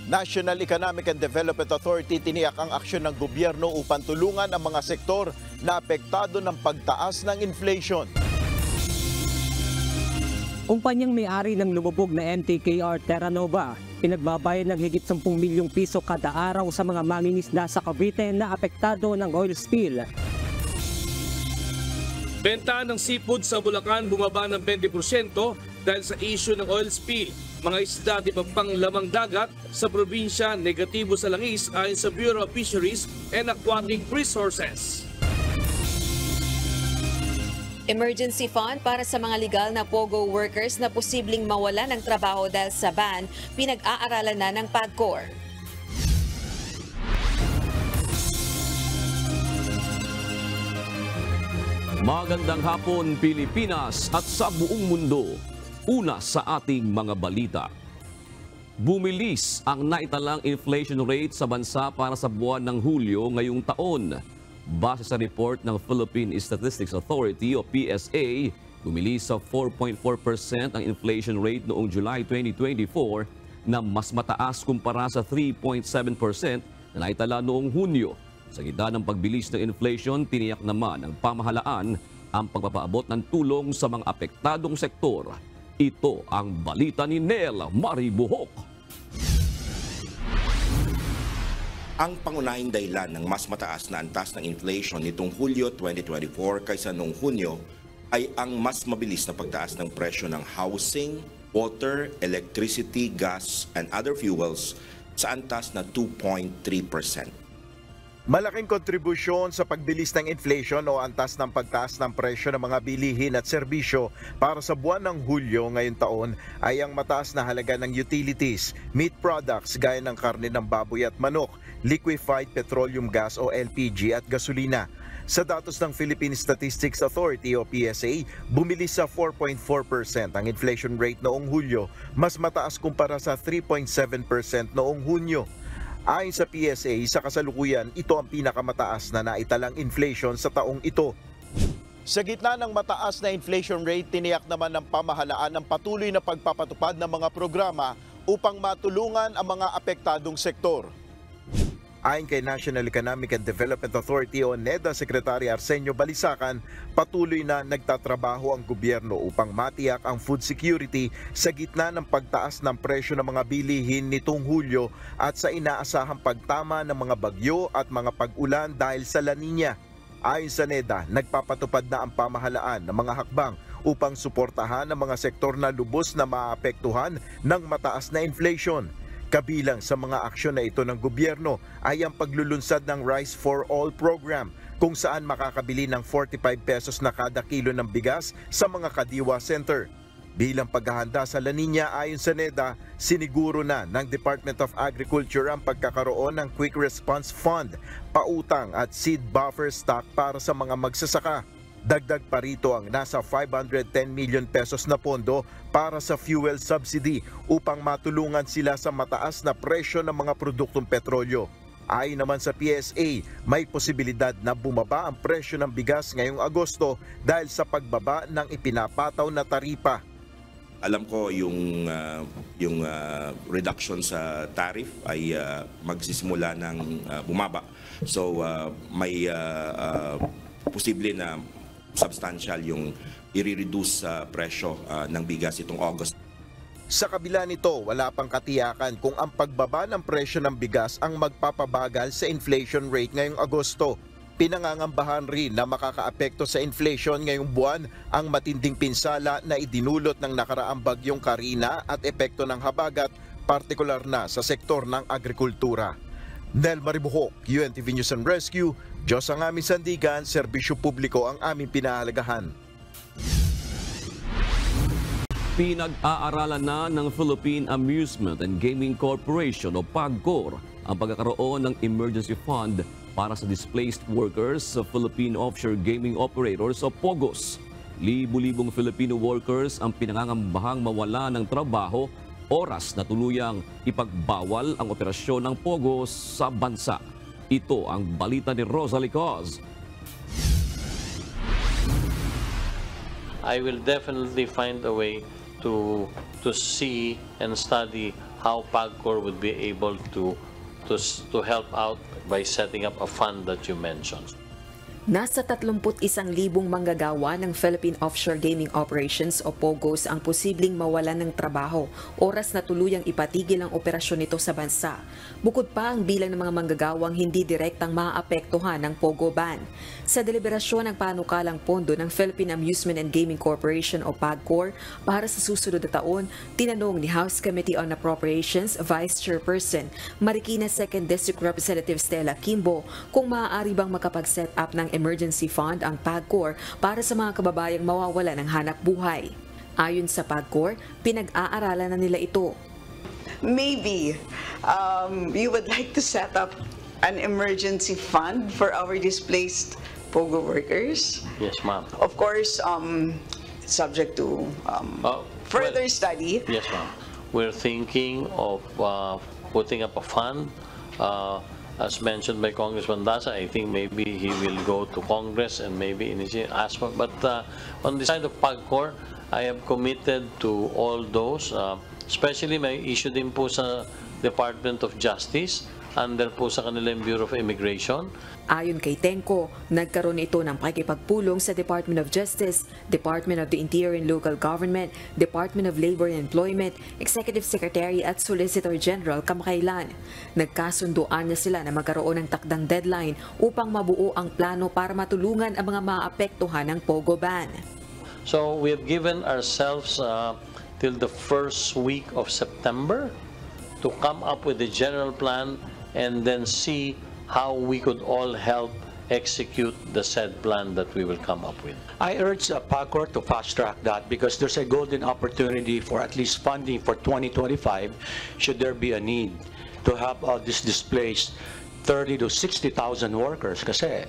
National Economic and Development Authority tiniyak ang aksyon ng gobyerno upang tulungan ang mga sektor na apektado ng pagtaas ng inflation. Kumpanyang may-ari ng lumubog na MTKR Terra Nova, pinagbabayad ng higit 10 milyong piso kada araw sa mga mangingisda sa Cavite na apektado ng oil spill. Benta ng seafood sa Bulacan bumaba ng 20% dahil sa issue ng oil spill. Mga isda at iba pang lamang dagat sa probinsya negatibo sa langis ayon sa Bureau of Fisheries and Aquatic Resources. Emergency fund para sa mga legal na POGO workers na posibleng mawala ng trabaho dahil sa ban, pinag-aaralan na ng PAGCOR. Magandang hapon Pilipinas at sa buong mundo. Una sa ating mga balita. Bumilis ang naitalang inflation rate sa bansa para sa buwan ng Hulyo ngayong taon. Base sa report ng Philippine Statistics Authority o PSA, bumilis sa 4.4% ang inflation rate noong July 2024 na mas mataas kumpara sa 3.7% na naitala noong Hunyo. Sa gitna ng pagbilis ng inflation, tiniyak naman ng pamahalaan ang pagpapaabot ng tulong sa mga apektadong sektor. Ito ang balita ni Nel Maribuhok. Ang pangunahing dahilan ng mas mataas na antas ng inflation nitong Hulyo 2024 kaysa noong Hunyo ay ang mas mabilis na pagtaas ng presyo ng housing, water, electricity, gas, and other fuels sa antas na 2.3%. Malaking kontribusyon sa pagbilis ng inflation o antas ng pagtaas ng presyo ng mga bilihin at serbisyo para sa buwan ng Hulyo ngayong taon ay ang mataas na halaga ng utilities, meat products gaya ng karne ng baboy at manok, liquefied petroleum gas o LPG at gasolina. Sa datos ng Philippine Statistics Authority o PSA, bumilis sa 4.4% ang inflation rate noong Hulyo, mas mataas kumpara sa 3.7% noong Hunyo. Ayon sa PSA, sa kasalukuyan, ito ang pinakamataas na naitalang inflation sa taong ito. Sa gitna ng mataas na inflation rate, tiniyak naman ng pamahalaan ang patuloy na pagpapatupad ng mga programa upang matulungan ang mga apektadong sektor. Ayon kay National Economic and Development Authority o NEDA Secretary Arsenio Balisacan, patuloy na nagtatrabaho ang gobyerno upang matiyak ang food security sa gitna ng pagtaas ng presyo ng mga bilihin nitong Hulyo at sa inaasahang pagtama ng mga bagyo at mga pag-ulan dahil sa La Nina. Ayon sa NEDA, nagpapatupad na ang pamahalaan ng mga hakbang upang suportahan ang mga sektor na lubos na maapektuhan ng mataas na inflation. Kabilang sa mga aksyon na ito ng gobyerno ay ang paglulunsad ng Rice for All program kung saan makakabili ng 45 pesos na kada kilo ng bigas sa mga kadiwa center. Bilang paghahanda sa La Nina ayon sa NEDA, siniguro na ng Department of Agriculture ang pagkakaroon ng Quick Response Fund, pautang at seed buffer stock para sa mga magsasaka. Dagdag pa rito ang nasa 510 million pesos na pondo para sa fuel subsidy upang matulungan sila sa mataas na presyo ng mga produktong petrolyo. Ayon naman sa PSA, may posibilidad na bumaba ang presyo ng bigas ngayong Agosto dahil sa pagbaba ng ipinapataw na taripa. Alam ko yung reduction sa tariff ay magsisimula ng bumaba. So may posible na substantial yung i-reduce sa presyo ng bigas itong August. Sa kabila nito, wala pang katiyakan kung ang pagbaba ng presyo ng bigas ang magpapabagal sa inflation rate ngayong Agosto. Pinangangambahan rin na makakaapekto sa inflation ngayong buwan ang matinding pinsala na idinulot ng nakaraang bagyong Karina at epekto ng habagat, partikular na sa sektor ng agrikultura. Nel Maribuhok, UNTV News and Rescue. Diyos ang aming sandigan, serbisyo publiko ang aming pinahalagahan. Pinag-aaralan na ng Philippine Amusement and Gaming Corporation o PAGCOR ang pagkakaroon ng emergency fund para sa displaced workers sa Philippine Offshore Gaming Operators o POGOS. Libu-libong Filipino workers ang pinangangambahang mawala ng trabaho oras na tuluyang ipagbawal ang operasyon ng POGOS sa bansa. Ito ang balita ni Rosalie Cos. I will definitely find a way to see and study how PAGCOR would be able to help out by setting up a fund that you mentioned. Nasa 31,000 manggagawa ng Philippine Offshore Gaming Operations o POGOs ang posibleng mawalan ng trabaho oras na tuluyang ipatigil ang operasyon nito sa bansa. Bukod pa ang bilang ng mga manggagawang hindi direktang maaapektuhan ng POGO ban. Sa deliberasyon ng panukalang pondo ng Philippine Amusement and Gaming Corporation o PAGCOR para sa susunod na taon, tinanong ni House Committee on Appropriations Vice Chairperson Marikina 2nd District Representative Stella Kimbo kung maaari bang makapag-set up ng emergency fund ang PAGCOR para sa mga kababayang mawawala ng hanap buhay. Ayon sa PAGCOR, pinag-aaralan na nila ito. Maybe we would like to set up an emergency fund for our displaced POGO workers. Yes, ma'am. Of course, subject to further study. Yes, ma'am. We're thinking of putting up a fund. As mentioned by Congressman Daza, I think maybe he will go to Congress and maybe ask for. But on the side of PAGCOR, I have committed to all those, especially may issue din po sa Department of Justice, under po sa kanilang Bureau of Immigration. Ayon kay Tenko, nagkaroon ito ng pakikipagpulong sa Department of Justice, Department of the Interior and Local Government, Department of Labor and Employment, Executive Secretary at Solicitor General kamakailan. Nagkasunduan na sila na magkaroon ng takdang deadline upang mabuo ang plano para matulungan ang mga maapektuhan ng POGO ban. So we have given ourselves till the first week of September to come up with a general plan and then see how we could all help execute the said plan that we will come up with. I urge PAGCOR to fast-track that because there's a golden opportunity for at least funding for 2025 should there be a need to help out this displaced 30 to 60,000 workers kasi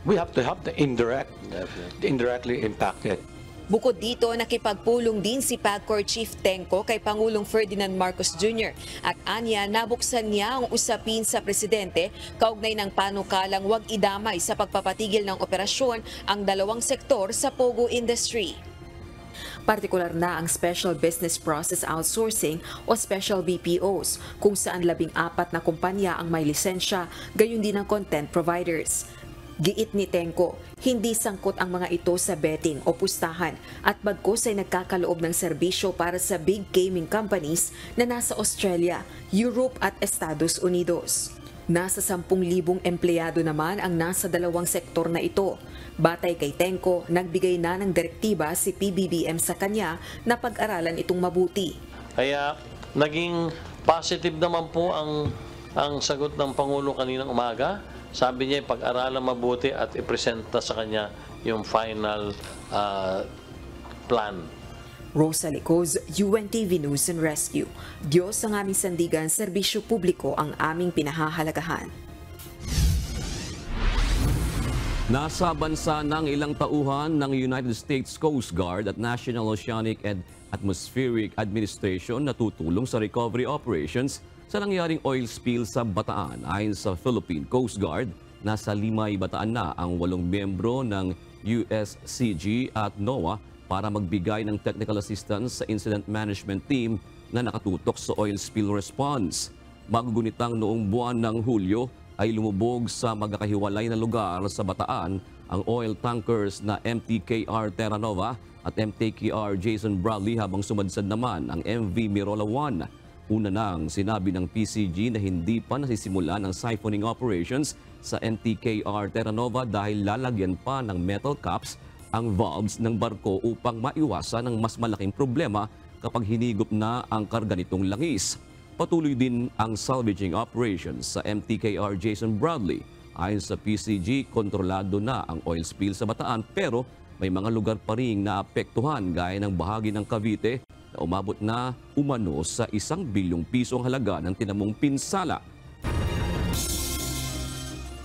we have to help the indirectly impacted. Bukod dito, nakipagpulong din si PAGCOR Chief Tenko kay Pangulong Ferdinand Marcos Jr. at anya nabuksan niya ang usapin sa presidente kaugnay ng panukalang huwag idamay sa pagpapatigil ng operasyon ang dalawang sektor sa POGO industry. Partikular na ang Special Business Process Outsourcing o Special BPOs kung saan 14 na kumpanya ang may lisensya, gayon din ang content providers. Giit ni Tenko, hindi sangkot ang mga ito sa betting o pustahan at bagkus ay nagkakaloob ng serbisyo para sa big gaming companies na nasa Australia, Europe at Estados Unidos. Nasa 10,000 empleyado naman ang nasa dalawang sektor na ito. Batay kay Tenko, nagbigay na ng direktiba si PBBM sa kanya na pag-aralan itong mabuti. Kaya naging positive naman po ang sagot ng Pangulo kaninang umaga. Sabi niya, pag-aralan mabuti at ipresenta sa kanya yung final plan. Rosa Licoz, UNTV News and Rescue. Diyos ang aming sandigan, serbisyo publiko ang aming pinahahalagahan. Nasa bansa ng ilang tauhan ng United States Coast Guard at National Oceanic and Atmospheric Administration na tutulong sa recovery operations sa nangyaring oil spill sa Bataan. Ayon sa Philippine Coast Guard, nasa Limay, Bataan na ang 8 miyembro ng USCG at NOAA para magbigay ng technical assistance sa incident management team na nakatutok sa oil spill response. Magugunitang noong buwan ng Hulyo ay lumubog sa magkakahiwalay na lugar sa Bataan ang oil tankers na MTKR Terra Nova at MTKR Jason Bradley habang sumadsad naman ang MV Mirola 1. Una nang sinabi ng PCG na hindi pa nasisimulan ang siphoning operations sa MTKR Terra Nova dahil lalagyan pa ng metal caps ang valves ng barko upang maiwasan ang mas malaking problema kapag hinigop na ang karga nitong langis. Patuloy din ang salvaging operations sa MTKR Jason Bradley. Ayon sa PCG, kontrolado na ang oil spill sa Bataan pero may mga lugar pa ring naapektuhan gaya ng bahagi ng Cavite na umabot na umano sa 1 bilyong piso ang halaga ng tinamong pinsala.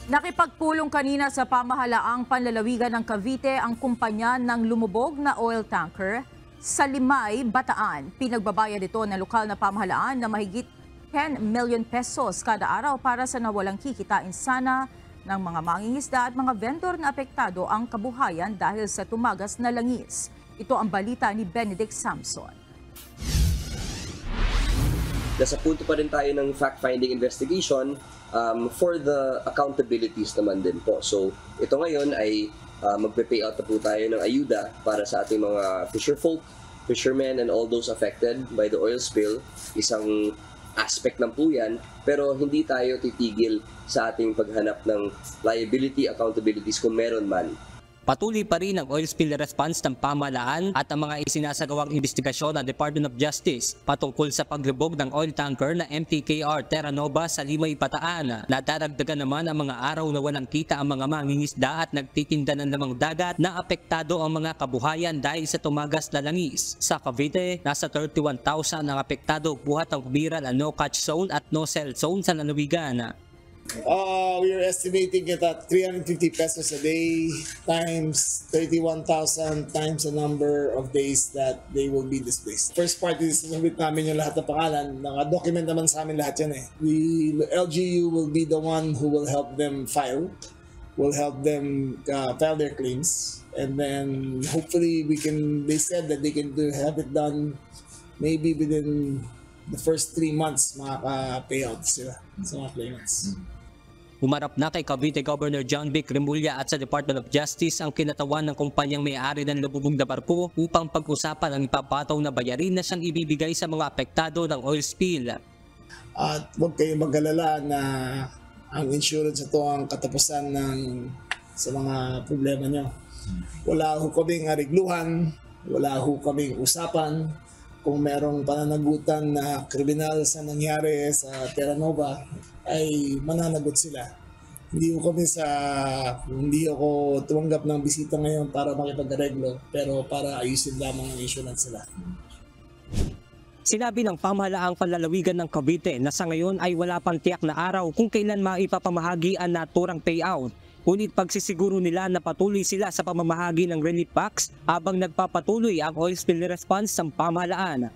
Nakipagpulong kanina sa pamahalaang panlalawigan ng Cavite ang kumpanya ng lumubog na oil tanker sa Limay, Bataan. Pinagbabayad ito ng lokal na pamahalaan na mahigit 10 million pesos kada araw para sa nawalang kikitain sana ng mga mangingisda at mga vendor na apektado ang kabuhayan dahil sa tumagas na langis. Ito ang balita ni Benedict Samson. nasa punto pa rin tayo ng fact-finding investigation for the accountabilities naman din po. So ito ngayon ay magpe-payout na po tayo ng ayuda para sa ating mga fishermen and all those affected by the oil spill. Isang aspect ng po yan, pero hindi tayo titigil sa ating paghanap ng liability accountabilities kung meron man. Patuloy pa rin ang oil spill response ng pamahalaan at ang mga isinasagawang investigasyon ng Department of Justice patungkol sa paglubog ng oil tanker na MTKR Terra Nova sa Limay, Bataan. Nadaragdagan naman ang mga araw na walang kita ang mga mangingisda at nagtitinda ng lamang dagat na apektado ang mga kabuhayan dahil sa tumagas na langis. Sa Cavite, nasa 31,000 ang apektado buhat ang kumira na no-catch zone at no-sell zone sa lalawigan. We are estimating it at 350 pesos a day times 31,000 times the number of days that they will be displaced. First part is submit namin yung lahat ng pangalan. Naka-document naman sa amin lahat yan eh. The LGU will be the one who will help them file their claims, and then hopefully they said that they can have it done maybe within the first 3 months makaka-payout sila sa mga claimants. Humarap na kay Cavite Governor John Vic Remulla at sa Department of Justice ang kinatawan ng kumpanyang may-ari ng lububog na barko upang pag-usapan ang ipapataw na bayarin na siyang ibibigay sa mga apektado ng oil spill. At huwag kayong mag-alala na ang insurance ito ang katapusan sa mga problema nyo. Wala ho kaming arigluhan, wala ho kaming usapan. Kung merong pananagutan na kriminal sa nangyari sa Terra Nova, ay mananagot sila. Hindi ako tumanggap ng bisita ngayon para makipag-areglo, pero para ayusin lamang ang insurance sila. Sinabi ng pamahalaang panlalawigan ng Cavite na sa ngayon ay wala pang tiyak na araw kung kailan maipapamahagi ang naturang payout. Ngunit pagsisiguro nila na patuloy sila sa pamamahagi ng relief packs habang nagpapatuloy ang oil spill response ng pamahalaan.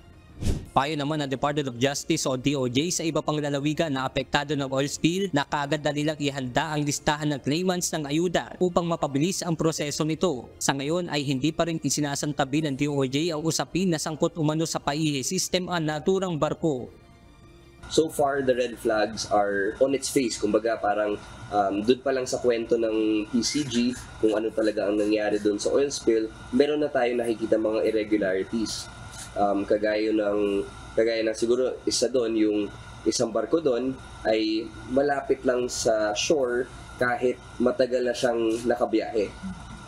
Payo naman ng Department of Justice o DOJ sa iba pang lalawigan na apektado ng oil spill na kaagad na nilang ihanda ang listahan ng claimants ng ayuda upang mapabilis ang proseso nito. Sa ngayon ay hindi pa rin isinasantabi ng DOJ ang usapin na sangkot umano sa paihi system ang naturang barko. So far, the red flags are on its face. Kumbaga parang doon pa lang sa kwento ng PCG kung ano talaga ang nangyari doon sa oil spill, meron na tayo nakikita mga irregularities. Kagaya ng siguro isa doon, yung isang barko doon ay malapit lang sa shore kahit matagal na siyang nakabiyahe.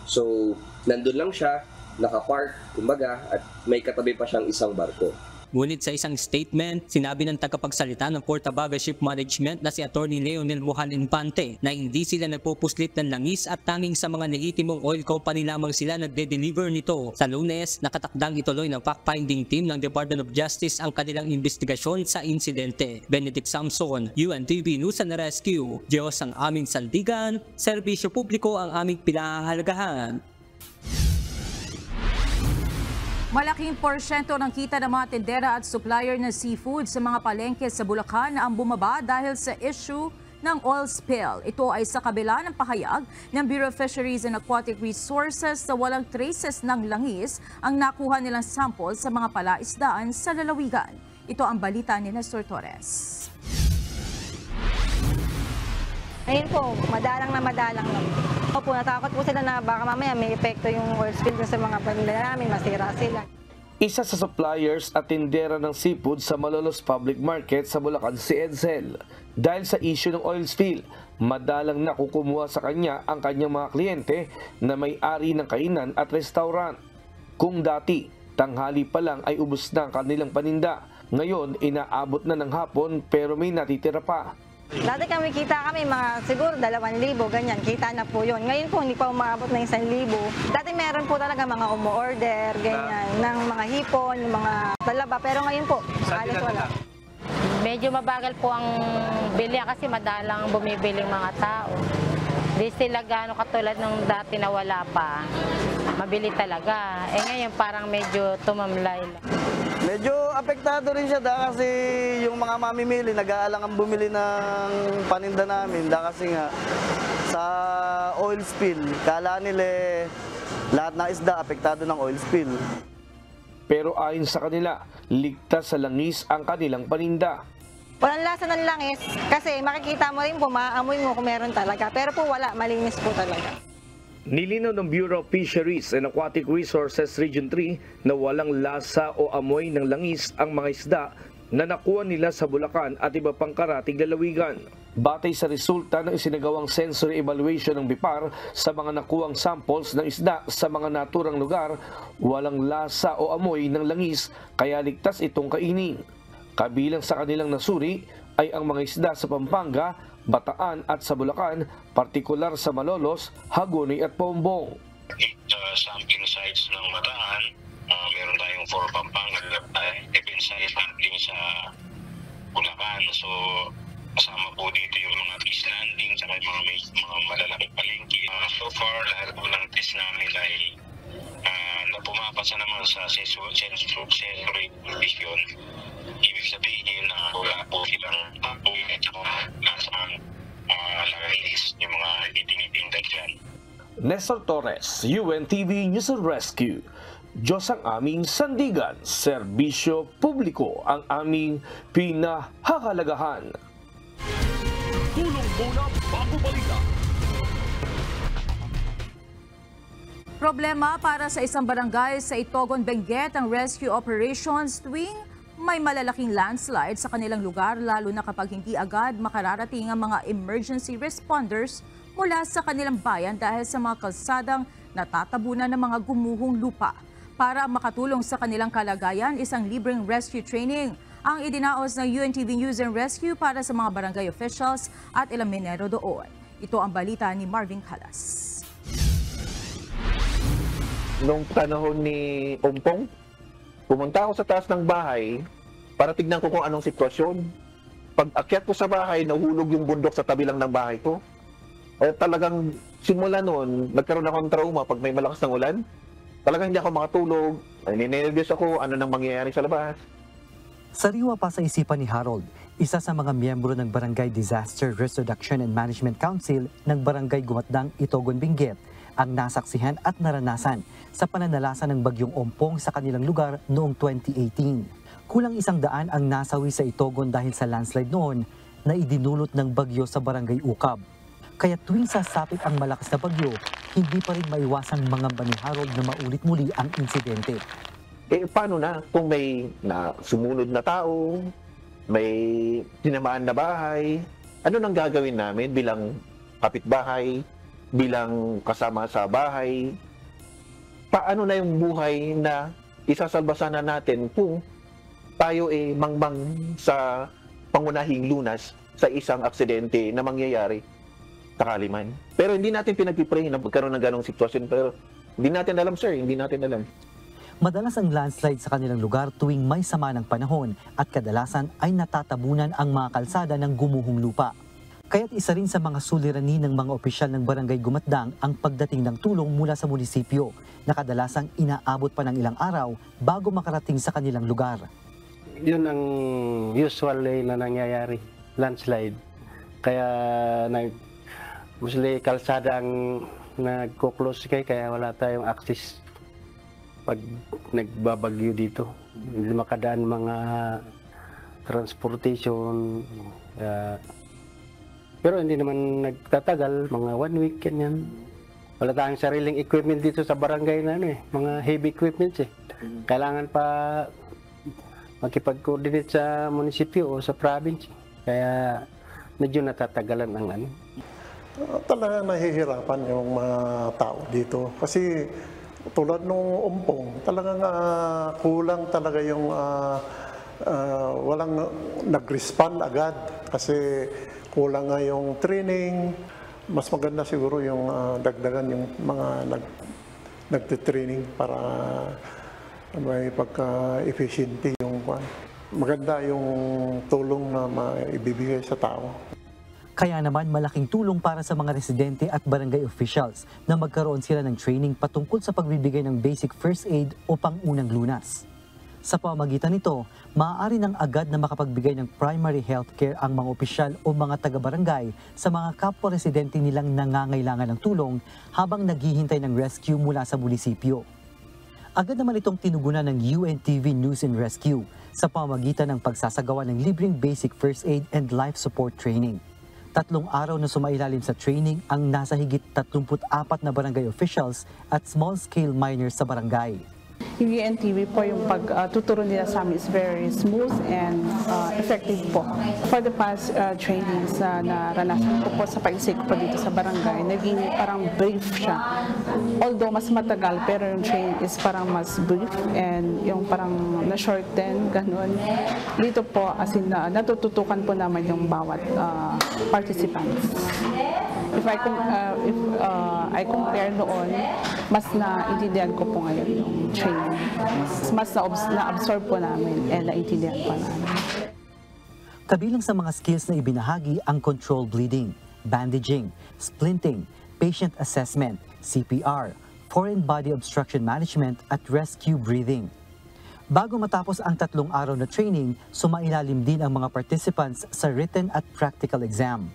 So, nandun lang siya, nakapark, kumbaga, at may katabi pa siyang isang barko. Ngunit sa isang statement, sinabi ng tagapagsalita ng Port Abaga Ship Management na si Attorney Leonel Mohan Infante na hindi sila nagpupuslit ng langis at tanging sa mga lehitimong oil company lamang sila nagde-deliver nito. Sa Lunes, nakatakdang ituloy ng fact-finding team ng Department of Justice ang kanilang investigasyon sa insidente. Benedict Samson, UNTV News and Rescue. Diyos ang aming sandigan, serbisyo publiko ang aming pinahahalagahan. Malaking porsyento ng kita ng mga tendera at supplier ng seafood sa mga palengke sa Bulacan ang bumaba dahil sa issue ng oil spill. Ito ay sa kabila ng pahayag ng Bureau of Fisheries and Aquatic Resources na walang traces ng langis ang nakuha nilang sample sa mga palaisdaan sa lalawigan. Ito ang balita ni Nestor Torres. Ngayon po, madalang lang. Opo, natakot po sila na baka mamaya may epekto yung oil spill sa mga pamilya namin, masira sila. Isa sa suppliers at tindera ng seafood sa Malolos Public Market sa Bulacan si Edsel. Dahil sa issue ng oil spill, madalang nakukumuha sa kanya ang kanyang mga kliyente na may-ari ng kainan at restaurant. Kung dati, tanghali pa lang ay ubos na ang kanilang paninda. Ngayon, inaabot na ng hapon pero may natitira pa. Dati kita kami mga siguro 2,000, ganyan, kita na po yun. Ngayon po hindi pa umaabot ng 1,000. Dati meron po talaga mga umu-order, ganyan, ng mga hipon, mga talaba, pero ngayon po, halos wala. Medyo mabagal po ang bili kasi madalang bumibili mga tao. Di sila gaano katulad ng dati na wala pa. Mabili talaga. Ngayon parang medyo tumamlay lang. Medyo apektado rin siya kasi yung mga mamimili nag-aalangan bumili ng paninda namin kasi nga sa oil spill, kala nila lahat ng isda apektado ng oil spill. Pero ayon sa kanila, ligtas sa langis ang kanilang paninda. Walang lasa ng langis kasi makikita mo rin po, maaamoy mo kung meron talaga. Pero po wala, malinis po talaga. Nilinaw ng Bureau of Fisheries and Aquatic Resources Region 3 na walang lasa o amoy ng langis ang mga isda na nakuha nila sa Bulacan at iba pang karatig lalawigan. Batay sa resulta ng isinagawang sensory evaluation ng BIPAR sa mga nakuhang samples ng isda sa mga naturang lugar, walang lasa o amoy ng langis kaya ligtas itong kainin. Kabilang sa kanilang nasuri ay ang mga isda sa Pampanga, Bataan at sa Bulacan, partikular sa Malolos, Hagonoy at Pombong. 8 sampling sites ng Bataan, meron tayong 4 Pampanga, 7 sites sampling sa Bulacan. So kasama po dito yung mga fish landing at mga malalaking palengke. So far, lahat po ng test namin ay pumapasa naman sa sensory vision. Ibig sabihin na wala po silang apoy at nasang langis yung mga itinitindag dyan. Nestor Torres, UNTV News and Rescue. Diyos ang aming sandigan, serbisyo publiko ang aming pinahahalagahan. Tulong muna bago balita. Problema para sa isang barangay sa Itogon, Benguet ang rescue operations tuwing may malalaking landslide sa kanilang lugar, lalo na kapag hindi agad makararating ang mga emergency responders mula sa kanilang bayan dahil sa mga kalsadang natatabunan ng mga gumuhong lupa. Para makatulong sa kanilang kalagayan, isang libreng rescue training ang idinaos ng UNTV News and Rescue para sa mga barangay officials at ilang minero doon. Ito ang balita ni Marvin Calas. Noong panahon ni Ompong, pumunta ako sa taas ng bahay para tignan ko kung anong sitwasyon. Pag akyat ko sa bahay, nahulog yung bundok sa tabi lang ng bahay ko. At talagang simula noon, nagkaroon ako ng trauma pag may malakas ng ulan. Talagang hindi ako makatulog, ninervyos ako, ano nang mangyayari sa labas. Sariwa pa sa isipan ni Harold, isa sa mga miyembro ng Barangay Disaster Risk Reduction and Management Council ng Barangay Gumatdang, Itogon, Benguet, ang nasaksihan at naranasan sa pananalasa ng bagyong Ompong sa kanilang lugar noong 2018. Kulang 100 ang nasawi sa Itogon dahil sa landslide noon na idinulot ng bagyo sa Barangay Ukab. Kaya tuwing sasapit ang malakas na bagyo, hindi pa rin maiwasang mga ni Harold na maulit muli ang insidente. Paano na kung may sumunod na tao, may tinamaan na bahay, ano nang gagawin namin bilang kapitbahay, bilang kasama sa bahay? Paano na yung buhay na isasalbasan natin kung tayo mangmang sa pangunahing lunas sa isang aksidente na mangyayari sakali man? Pero hindi natin pinagpipray na magkaroon ng ganong sitwasyon, pero hindi natin alam, sir, hindi natin alam. Madalas ang landslide sa kanilang lugar tuwing may sama ng panahon at kadalasan ay natatabunan ang mga kalsada ng gumuhong lupa. Kaya't isa rin sa mga suliranin ng mga opisyal ng Barangay Gumatdang ang pagdating ng tulong mula sa munisipyo na kadalasang inaabot pa ng ilang araw bago makarating sa kanilang lugar. Yun ang usual na nangyayari, landslide. Kaya mostly kalsada ang nagko-close kaya wala tayong access pag nagbabagyo dito. Hindi makadaan mga transportation. Pero hindi naman nagtatagal, mga 1 week yan. Wala tayong sariling equipment dito sa barangay na mga heavy equipments Kailangan pa makipag-coordinate sa munisipyo o sa province. Kaya medyo natatagalan ang Talagang nahihirapan yung mga tao dito. Kasi tulad nung Ompong, talagang kulang talaga yung walang nag-respond agad. Kasi kulang nga yung training. Mas maganda siguro yung dagdagan yung mga nagtitraining para may pagka-efficiency yung maganda yung tulong na maibibigay sa tao. Kaya naman malaking tulong para sa mga residente at barangay officials na magkaroon sila ng training patungkol sa pagbibigay ng basic first aid o pangunang lunas. Sa pamamagitan nito, maaari nang agad na makapagbigay ng primary health care ang mga opisyal o mga taga-barangay sa mga kapwa-residente nilang nangangailangan ng tulong habang naghihintay ng rescue mula sa munisipyo. Agad naman itong tinugunan ng UNTV News and Rescue sa pamamagitan ng pagsasagawa ng libreng basic first aid and life support training. 3 araw na sumailalim sa training ang nasa higit 34 na barangay officials at small-scale miners sa barangay. Yung UNTV po, yung pagtuturo nila sa amin is very smooth and effective po. For the past trainings na naranasan ko po sa pag-isig ko po dito sa barangay, naging parang brief siya. Although mas matagal, pero yung training is parang mas brief and yung parang na-shorten, ganun. Dito po, as in, natututukan po naman yung bawat participants. If I compare noon, mas naintindihan ko po ngayon yung training. Mas na-absorb po namin and naintindihan po namin. Kabilang sa mga skills na ibinahagi ang control bleeding, bandaging, splinting, patient assessment, CPR, foreign body obstruction management at rescue breathing. Bago matapos ang 3 araw na training, sumailalim din ang mga participants sa written at practical exam.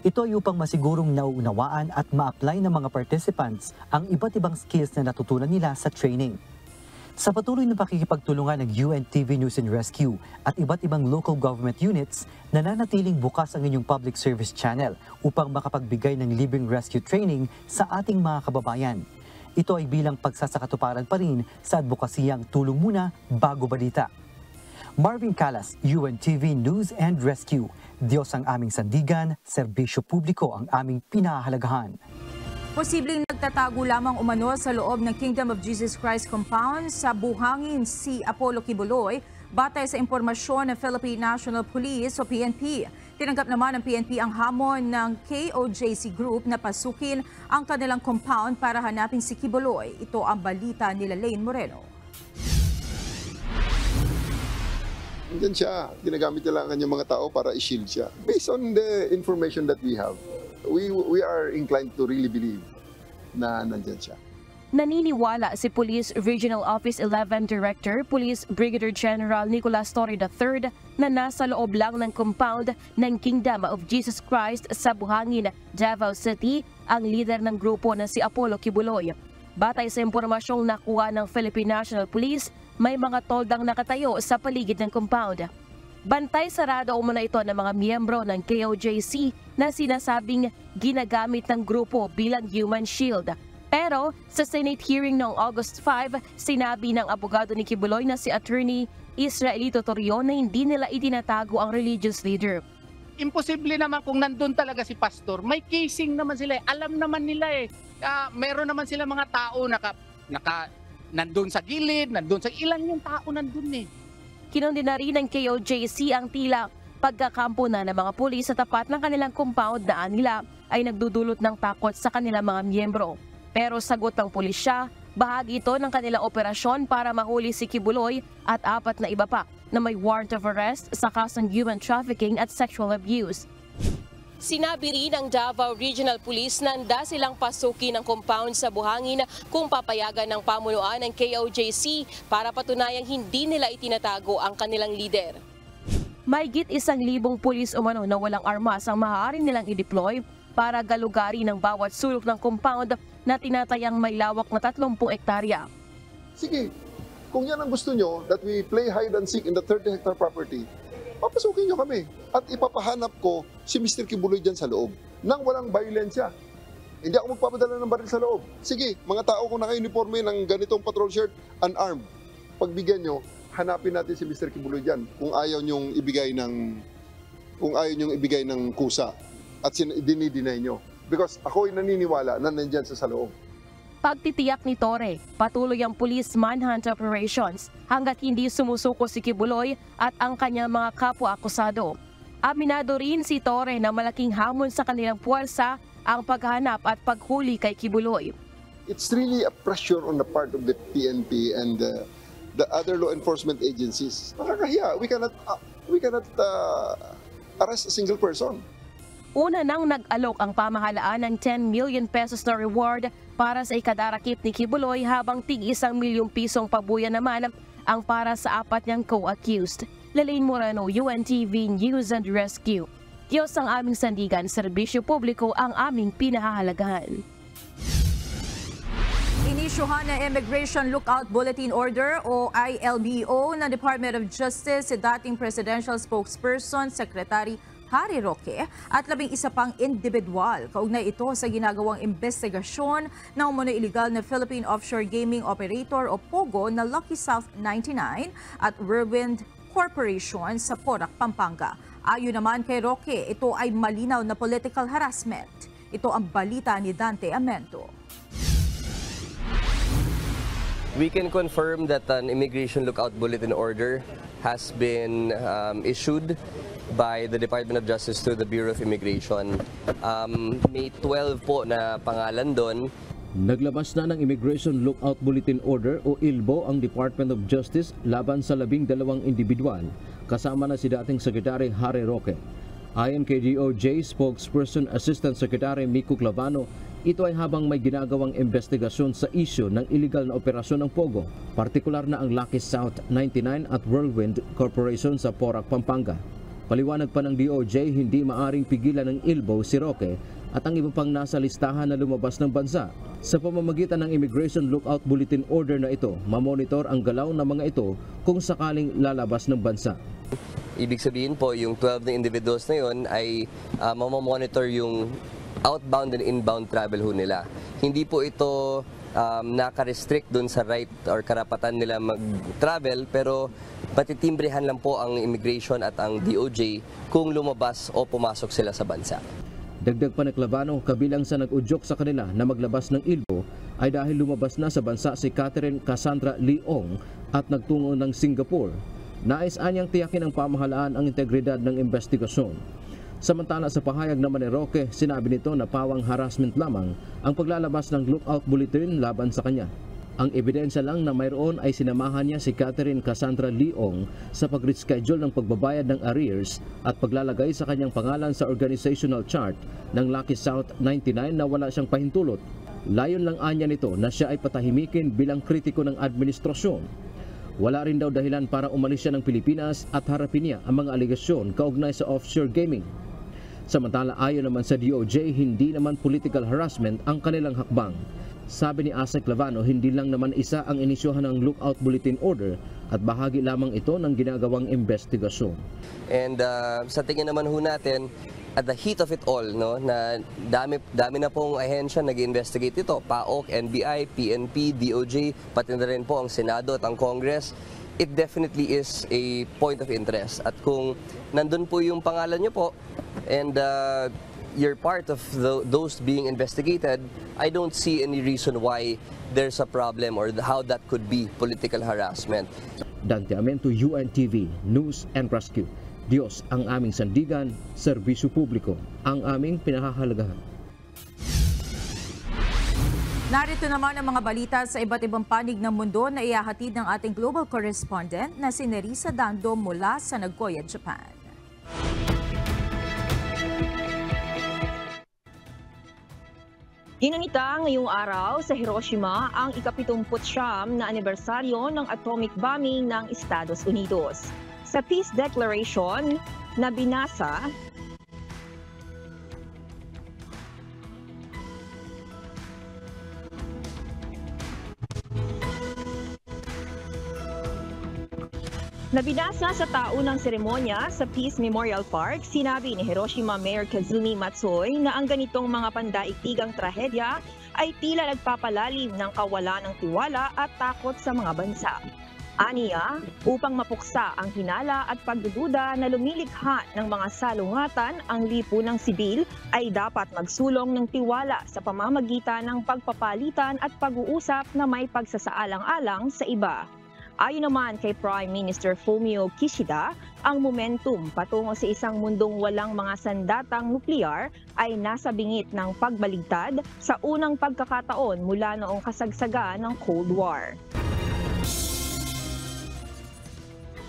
Ito ay upang masigurong nauunawaan at ma-apply ng mga participants ang iba't ibang skills na natutunan nila sa training. Sa patuloy na pakikipagtulungan ng UNTV News and Rescue at iba't ibang local government units, nananatiling bukas ang inyong public service channel upang makapagbigay ng libreng rescue training sa ating mga kababayan. Ito ay bilang pagsasakatuparan pa rin sa advokasiyang tulong muna bago balita. Marvin Calas, UNTV News and Rescue. Diyos ang aming sandigan, serbisyo publiko ang aming pinahahalagahan. Posibleng nagtatago lamang umano sa loob ng Kingdom of Jesus Christ compound sa Buhangin si Apollo Kibuloy, batay sa impormasyon ng Philippine National Police o PNP. Tinanggap naman ng PNP ang hamon ng KOJC Group na pasukin ang kanilang compound para hanapin si Kibuloy. Ito ang balita nila Lane Moreno. Diyan siya, ginagamit nila ang kanyang mga tao para i-shield siya. Based on the information that we have, we are inclined to really believe na nandyan siya. Naniniwala si Police Regional Office 11 Director, Police Brigadier General Nicolas Torre III na nasa loob lang ng compound ng Kingdom of Jesus Christ sa Buhangin, Davao City, ang leader ng grupo na si Apollo Kibuloy. Batay sa impormasyong nakuha ng Philippine National Police, may mga toldang nakatayo sa paligid ng compound. Bantay sarado umano ito ng mga miyembro ng KOJC na sinasabing ginagamit ng grupo bilang human shield. Pero sa Senate hearing noong August 5, sinabi ng abogado ni Kibuloy na si Attorney Israelito Torion na hindi nila itinatago ang religious leader. Imposible naman kung nandun talaga si pastor. May casing naman sila eh. Alam naman nila eh. Meron naman sila mga tao nandun sa gilid, nandun sa ilan yung tao nandun eh. Kinundina rin ng KOJC ang tila pagkakampo na ng mga pulis sa tapat ng kanilang compound na nila ay nagdudulot ng takot sa kanilang mga miyembro. Pero sagot ng pulisya, bahagi ito ng kanilang operasyon para mahuli si Kibuloy at 4 na iba pa na may warrant of arrest sa kasong human trafficking at sexual abuse. Sinabi rin ng Davao Regional Police na handa silang pasukin ang compound sa Buhangin kung papayagan ng pamunuan ng KOJC para patunayang hindi nila itinatago ang kanilang leader. Mahigit 1,000 pulis umano na walang armas ang maaari nilang i-deploy para galugari ng bawat sulok ng compound na tinatayang may lawak na 30 hektarya. Sige, kung yan ang gusto nyo, that we play hide and seek in the 30-hectare property, papasukin nyo kami at ipapahanap ko si Mr. Kibuloy dyan sa loob nang walang violensya. Hindi ako magpapadala ng baril sa loob. Sige, mga tao kung naka-uniforme ng ganitong patrol shirt, unarmed, pagbigyan nyo, hanapin natin si Mr. Kibuloy dyan kung ayaw nyong ibigay ng kusa at dinideny nyo. Because ako'y naniniwala na nandyan sa loob. Pagtitiyak ni Torre, patuloy ang police manhunt operations hanggat hindi sumusuko si Kibuloy at ang kanyang mga kapwa-akusado. Aminado rin si Torre na malaking hamon sa kanilang puwersa ang paghanap at paghuli kay Kibuloy. It's really a pressure on the part of the PNP and the other law enforcement agencies. Nakakahiya. We cannot arrest a single person. Una nang nag-alok ang pamahalaan ng 10 million pesos na reward para sa ikadarakip ni Kibuloy habang tig 1 milyong pisong pabuya naman ang para sa 4 niyang co-accused. Lalaine Moreno, UNTV News and Rescue. Diyos ang aming sandigan, serbisyo publiko ang aming pinahahalagahan. Inisyuhan ng Immigration Lookout Bulletin Order o ILBO ng Department of Justice si dating Presidential Spokesperson Secretary Harry Roque at 11 pang individual. Kaugnay ito sa ginagawang investigasyon ng umano'y illegal na Philippine Offshore Gaming Operator o POGO na Lucky South 99 at Whirlwind Corporation sa Porac, Pampanga. Ayon naman kay Roque, ito ay malinaw na political harassment. Ito ang balita ni Dante Amento. We can confirm that an Immigration Lookout Bulletin Order has been issued by the Department of Justice to the Bureau of Immigration. May 12 po na pangalan doon. Naglabas na ng Immigration Lookout Bulletin Order o ILBO ang Department of Justice laban sa 12 individual, kasama na si dating Secretary Harry Roque. Ayon kay DOJ Spokesperson Assistant Secretary Miko Clavano, ito ay habang may ginagawang investigasyon sa isyu ng illegal na operasyon ng POGO, partikular na ang Lucky South 99 at Whirlwind Corporation sa Porac, Pampanga. Paliwanag pa ng DOJ, hindi maaring pigilan ng ILBO si Roque at ang iba pang nasa listahan na lumabas ng bansa. Sa pamamagitan ng Immigration Lookout Bulletin Order na ito, mamonitor ang galaw ng mga ito kung sakaling lalabas ng bansa. Ibig sabihin po, yung 12 na individuals na yun ay mamamonitor yung outbound and inbound travel ho nila. Hindi po ito naka-restrict dun sa right or karapatan nila mag-travel, pero patitimbrehan lang po ang immigration at ang DOJ kung lumabas o pumasok sila sa bansa. Dagdag pa ni Clavano, kabilang sa nag-udyok sa kanila na maglabas ng ILBO ay dahil lumabas na sa bansa si Catherine Cassandra Leong at nagtungo ng Singapore. Nais anyang tiyakin ng pamahalaan ang integridad ng investigasyon. Samantala sa pahayag naman ni Roque, sinabi nito na pawang harassment lamang ang paglalabas ng lookout bulletin laban sa kanya. Ang ebidensya lang na mayroon ay sinamahan niya si Catherine Cassandra Leong sa pag-reschedule ng pagbabayad ng arrears at paglalagay sa kanyang pangalan sa organizational chart ng Lucky South 99 na wala siyang pahintulot. Layon lang anya nito na siya ay patahimikin bilang kritiko ng administrasyon. Wala rin daw dahilan para umalis siya ng Pilipinas at harapin niya ang mga alegasyon kaugnay sa offshore gaming. Samantala ayon naman sa DOJ, hindi naman political harassment ang kanilang hakbang. Sabi ni Asa Clavano, hindi lang naman isa ang inisyuhan ng Lookout Bulletin Order at bahagi lamang ito ng ginagawang investigasyon. And sa tingin naman ho natin, at the heat of it all, no, na dami na pong ahensya nag-investigate ito, PAOK, NBI, PNP, DOJ, pati na rin po ang Senado at ang Congress. It definitely is a point of interest. At kung nandun po yung pangalan nyo po and you're part of those being investigated, I don't see any reason why there's a problem or how that could be political harassment. Dante Amento, UNTV, News and Rescue. Diyos ang aming sandigan, serbisyo publiko ang aming pinahahalagahan. Narito naman ang mga balita sa iba't ibang panig ng mundo na ihahatid ng ating global correspondent na si Nerissa Dando mula sa Nagoya, Japan. Ginanita ngayong araw sa Hiroshima ang ika-79 na anibersaryo ng atomic bombing ng Estados Unidos. Sa Peace Declaration na binasa, sa taunang seremonya sa Peace Memorial Park, sinabi ni Hiroshima Mayor Kazumi Matsui na ang ganitong mga pandaigdigang trahedya ay tila nagpapalalim ng kawalan ng tiwala at takot sa mga bansa. Aniya, upang mapuksa ang hinala at pagdududa na lumilikha ng mga salungatan ang lipunang sibil, ay dapat magsulong ng tiwala sa pamamagitan ng pagpapalitan at pag-uusap na may pagsasaalang-alang sa iba. Ayon naman kay Prime Minister Fumio Kishida, ang momentum patungo sa isang mundong walang mga sandatang nuklear ay nasa bingit ng pagbaligtad sa unang pagkakataon mula noong kasagsagan ng Cold War.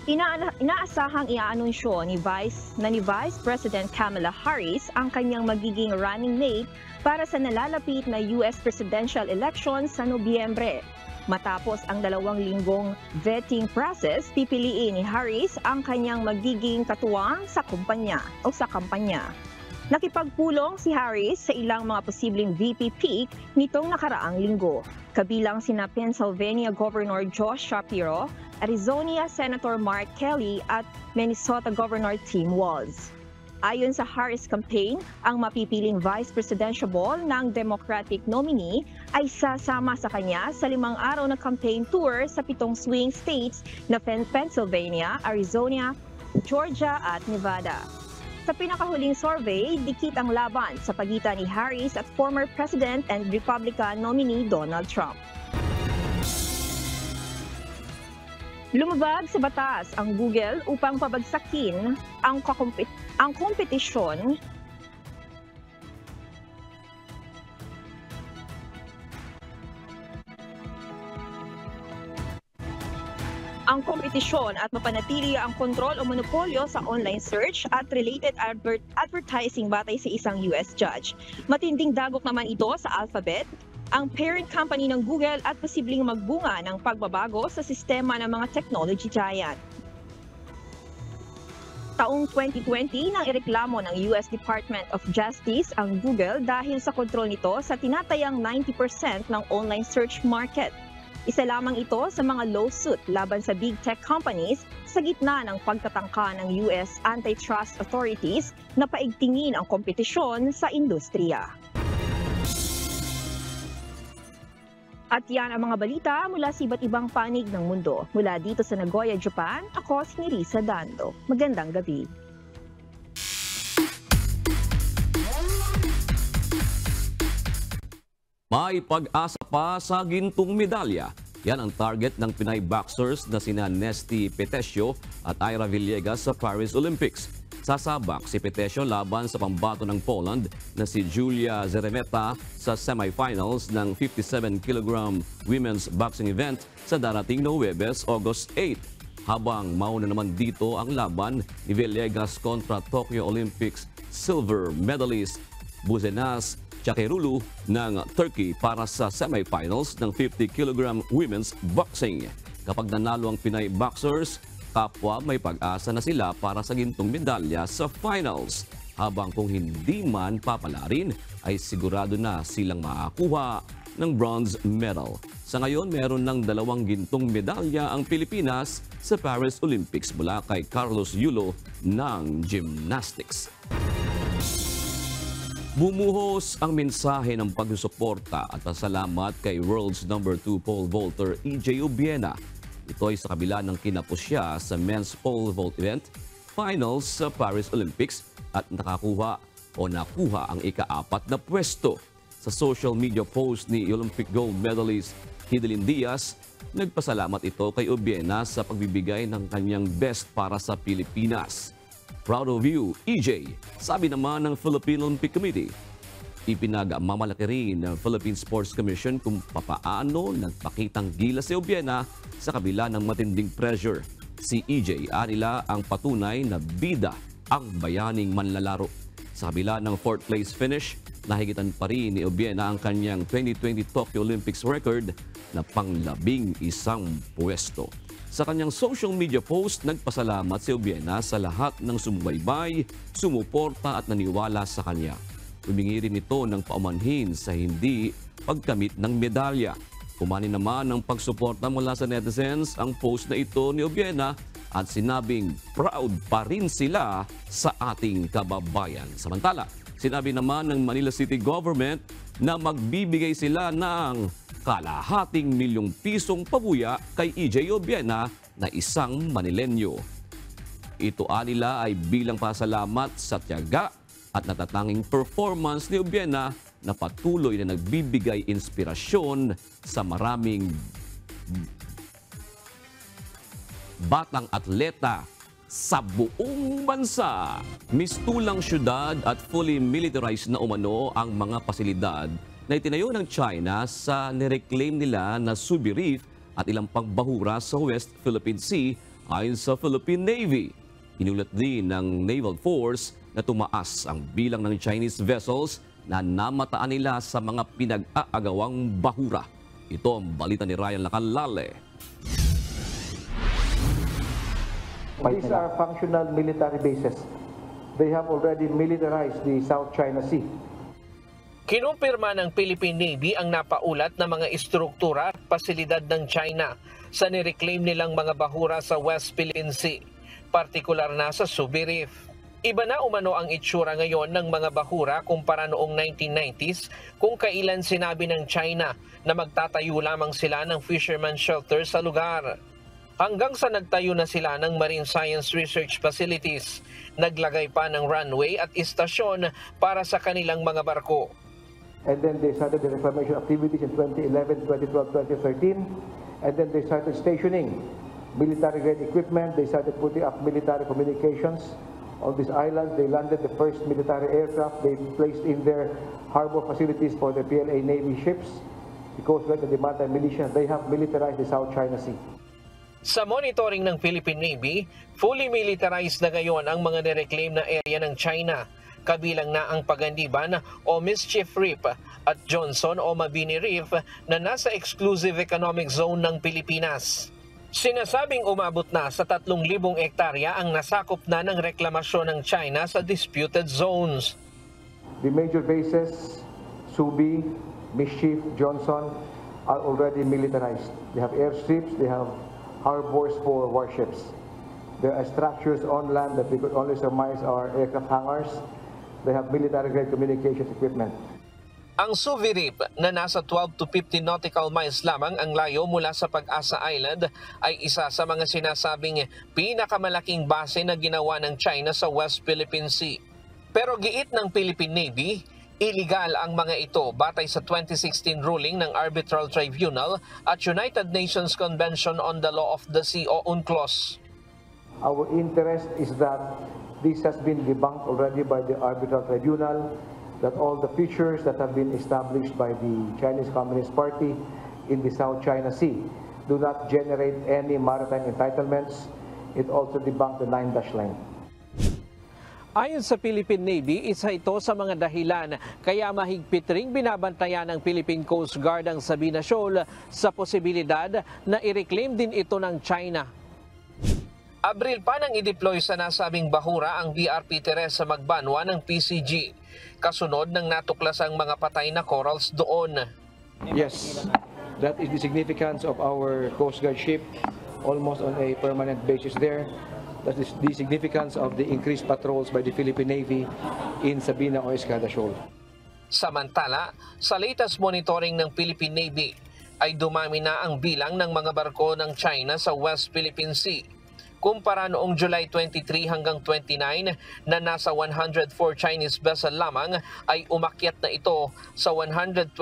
Inaasahang iaanunsyo ni Vice President Kamala Harris ang kanyang magiging running mate para sa nalalapit na US presidential election sa Nobyembre. Matapos ang 2 linggong vetting process, pipiliin ni Harris ang kanyang magiging katuwang sa kampanya. Nakipagpulong si Harris sa ilang mga posibleng VP pick nitong nakaraang linggo, kabilang sina Pennsylvania Governor Josh Shapiro, Arizona Senator Mark Kelly at Minnesota Governor Tim Walz. Ayon sa Harris campaign, ang mapipiling vice presidential ng Democratic nominee ay sasama sa kanya sa 5 araw na campaign tour sa 7 swing states na Pennsylvania, Arizona, Georgia at Nevada. Sa pinakahuling survey, dikit ang laban sa pagitan ni Harris at former President and Republican nominee Donald Trump. Lumabag sa batas ang Google upang pabagsakin ang kompetisyon at mapanatili ang kontrol o monopolyo sa online search at related advertising batay sa isang US judge. Matinding dagok naman ito sa Alphabet, ang parent company ng Google, at posibleng magbunga ng pagbabago sa sistema ng mga technology giant. Taong 2020 nang ireklamo ng US Department of Justice ang Google dahil sa kontrol nito sa tinatayang 90% ng online search market. Isa lamang ito sa mga lawsuit laban sa big tech companies sa gitna ng pagtatangka ng US antitrust authorities na paigtingin ang kompetisyon sa industriya. At yan ang mga balita mula sa iba't ibang panig ng mundo. Mula dito sa Nagoya, Japan, ako si Nerissa Dando. Magandang gabi. May pag-asa pa sa gintong medalya. Yan ang target ng Pinay boxers na sina Nesty Petesio at Ira Villegas sa Paris Olympics. Sasabak si Petesio laban sa pambato ng Poland na si Julia Zeremeta sa semifinals ng 57 kg women's boxing event sa darating na Huwebes, August 8. Habang mauna naman dito ang laban ni Villegas kontra Tokyo Olympics silver medalist Buzenas Çakırolu ng Turkey para sa semifinals ng 50 kg women's boxing. Kapag nanalo ang Pinay boxers, kapwa may pag-asa na sila para sa gintong medalya sa finals. Habang kung hindi man papalarin, ay sigurado na silang makakuha ng bronze medal. Sa ngayon, meron ng 2 gintong medalya ang Pilipinas sa Paris Olympics mula kay Carlos Yulo ng gymnastics. Bumuhos ang mensahe ng pagsusuporta at pasalamat kay World's number 2 pole vaulter EJ Obiena. Ito ay sa kabila ng kinapos siya sa men's pole vault event finals sa Paris Olympics at nakuha ang ika-4 na pwesto. Sa social media post ni Olympic gold medalist Hidilyn Diaz, nagpasalamat ito kay Obiena sa pagbibigay ng kanyang best para sa Pilipinas. Proud of you, EJ, sabi naman ng Philippine Olympic Committee. Ipinagmamalaki rin ng Philippine Sports Commission kung papaano nagpakitang gilas si Obiena sa kabila ng matinding pressure. Si EJ anila ang patunay na bida ang bayaning manlalaro. Sa kabila ng 4th place finish, nahigitan pa rin ni Obiena ang kanyang 2020 Tokyo Olympics record na pang-11 pwesto. Sa kanyang social media post, nagpasalamat si Obiena sa lahat ng sumubaybay, sumuporta at naniwala sa kanya. Humingi rin ito ng paumanhin sa hindi pagkamit ng medalya. Kumani naman ng pagsuporta mula sa netizens ang post na ito ni Obiena at sinabing proud pa rin sila sa ating kababayan. Samantala, sinabi naman ng Manila City Government na magbibigay sila ng ₱250,000 pabuya kay EJ Obiena na isang Manilenyo. Ito anila ay bilang pasalamat sa tiyaga at natatanging performance ni Obiena na patuloy na nagbibigay inspirasyon sa maraming batang atleta sa buong bansa. Mistulang syudad at fully militarized na umano ang mga pasilidad na itinayo ng China sa nireclaim nila na Subi Reef at ilang pagbahura sa West Philippine Sea ayon sa Philippine Navy. Inulat din ng Naval Force na tumaas ang bilang ng Chinese vessels na namataan nila sa mga pinag-aagawang bahura. Ito ang balita ni Ryan Lacalale. These are functional military bases. they have already militarized the South China Sea. Kinumpirma ng Philippine Navy ang napaulat na mga istruktura at pasilidad ng China sa nireclaim nilang mga bahura sa West Philippine Sea, partikular na sa Subi Reef. Iba na umano ang itsura ngayon ng mga bahura kumpara noong 1990s kung kailan sinabi ng China na magtatayo lamang sila ng fisherman shelter sa lugar. Hanggang sa nagtayo na sila ng Marine Science Research Facilities, naglagay pa ng runway at istasyon para sa kanilang mga barko. And then they started the reclamation activities in 2011, 2012, 2013. And then they started stationing military-grade equipment. They started putting up military communications on this island. They landed the first military aircraft. They placed in their harbor facilities for the PLA Navy ships. The Coast Guard and the Maritime Militia, they have militarized the South China Sea. Sa monitoring ng Philippine Navy, fully militarized na ngayon ang mga nireclaim na area ng China. Kabilang na ang Pagandiban o Mischief Reef at Johnson o Mabini Reef na nasa exclusive economic zone ng Pilipinas. Sinasabing umabot na sa 3,000 hektarya ang nasakop na ng reklamasyon ng China sa disputed zones. The major bases, Subi, Mischief, Johnson, are already militarized. They have airstrips, they have harbors for warships. There are structures on land that we could only surmise are aircraft hangars. They have military-grade communications equipment. Ang Subi Reef na nasa 12 to 15 nautical miles lamang ang layo mula sa Pag-asa Island ay isa sa mga sinasabing pinakamalaking base na ginawa ng China sa West Philippine Sea. Pero giit ng Philippine Navy, illegal ang mga ito batay sa 2016 ruling ng Arbitral Tribunal at United Nations Convention on the Law of the Sea o UNCLOS. Our interest is that this has been debunked already by the Arbitral Tribunal, that all the features that have been established by the Chinese Communist Party in the South China Sea do not generate any maritime entitlements. It also debunked the 9-dash line. Ayon sa Philippine Navy, isa ito sa mga dahilan kaya mahigpit ring binabantayan ng Philippine Coast Guard ang Sabina Shoal sa posibilidad na i-reclaim din ito ng China. Abril pa nang i-deploy sa nasabing bahura ang BRP Teresa Magbanwa ng PCG, kasunod ng natuklasang mga patay na corals doon. Yes, that is the significance of our Coast Guard ship almost on a permanent basis there. That is the significance of the increased patrols by the Philippine Navy in Sabina o Escada Shoal. Samantala, sa latest monitoring ng Philippine Navy, ay dumami na ang bilang ng mga barko ng China sa West Philippine Sea. Kumpara noong July 23 hanggang 29 na nasa 104 Chinese vessel lamang ay umakyat na ito sa 122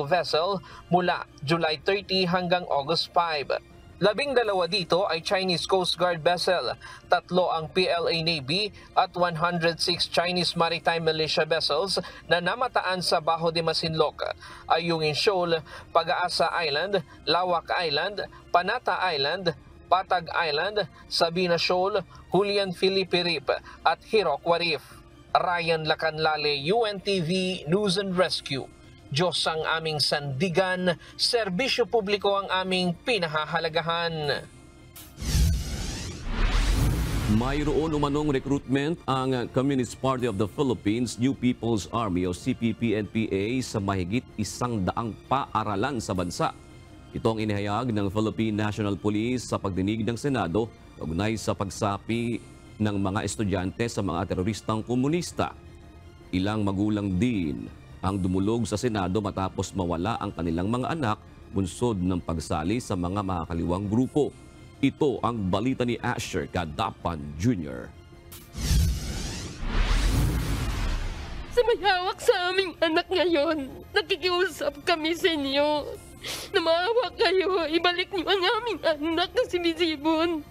vessel mula July 30 hanggang August 5. 12 dito ay Chinese Coast Guard vessel, 3 ang PLA Navy at 106 Chinese Maritime Militia vessels na namataan sa Bajo de Masinloc, Ayungin Shoal, Pag-asa Island, Lawak Island, Panata Island, Patag Island, Sabina Shoal, Julian Felipe Reef at Hirokwa Reef. Ryan Lacanlale, UNTV News and Rescue. Diyos ang aming sandigan, serbisyo publiko ang aming pinahahalagahan. Mayroon umanong recruitment ang Communist Party of the Philippines, New People's Army o CPP-NPA sa mahigit 100 paaralan sa bansa. Ito ang inihayag ng Philippine National Police sa pagdinig ng Senado kaugnay sa pagsapi ng mga estudyante sa mga teroristang komunista. Ilang magulang din ang dumulog sa Senado matapos mawala ang kanilang mga anak bunsod ng pagsali sa mga makakaliwang grupo. Ito ang balita ni Asher Cadapan Jr. Sa may hawak sa aming anak ngayon, nakikiusap kami sa inyo. Namawa kayo, ibalik niyo ang aming anak na si Bizibon.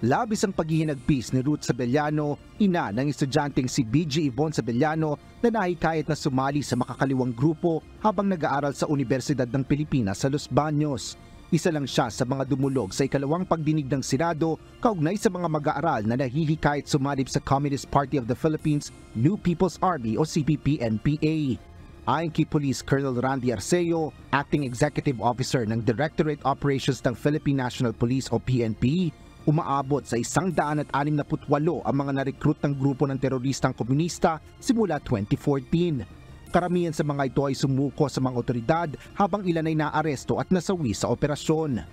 Labis ang paghihinagpis ni Ruth Sabellano, ina ng estudyanteng si BG Yvonne Sabellano na nahikayat na sumali sa makakaliwang grupo habang nag-aaral sa Universidad ng Pilipinas sa Los Baños. Isa lang siya sa mga dumulog sa ikalawang pagdinig ng Senado kaugnay sa mga mag-aaral na nahihikayat sumalib sa Communist Party of the Philippines, New People's Army o CPP-NPA. Ayon kay Police Colonel Randy Arceo, Acting Executive Officer ng Directorate Operations ng Philippine National Police o PNP, Umaabot sa 168 ang mga na-recruit ng grupo ng teroristang komunista simula 2014. Karamihan sa mga ito ay sumuko sa mga otoridad habang ilan ay naaresto at nasawi sa operasyon.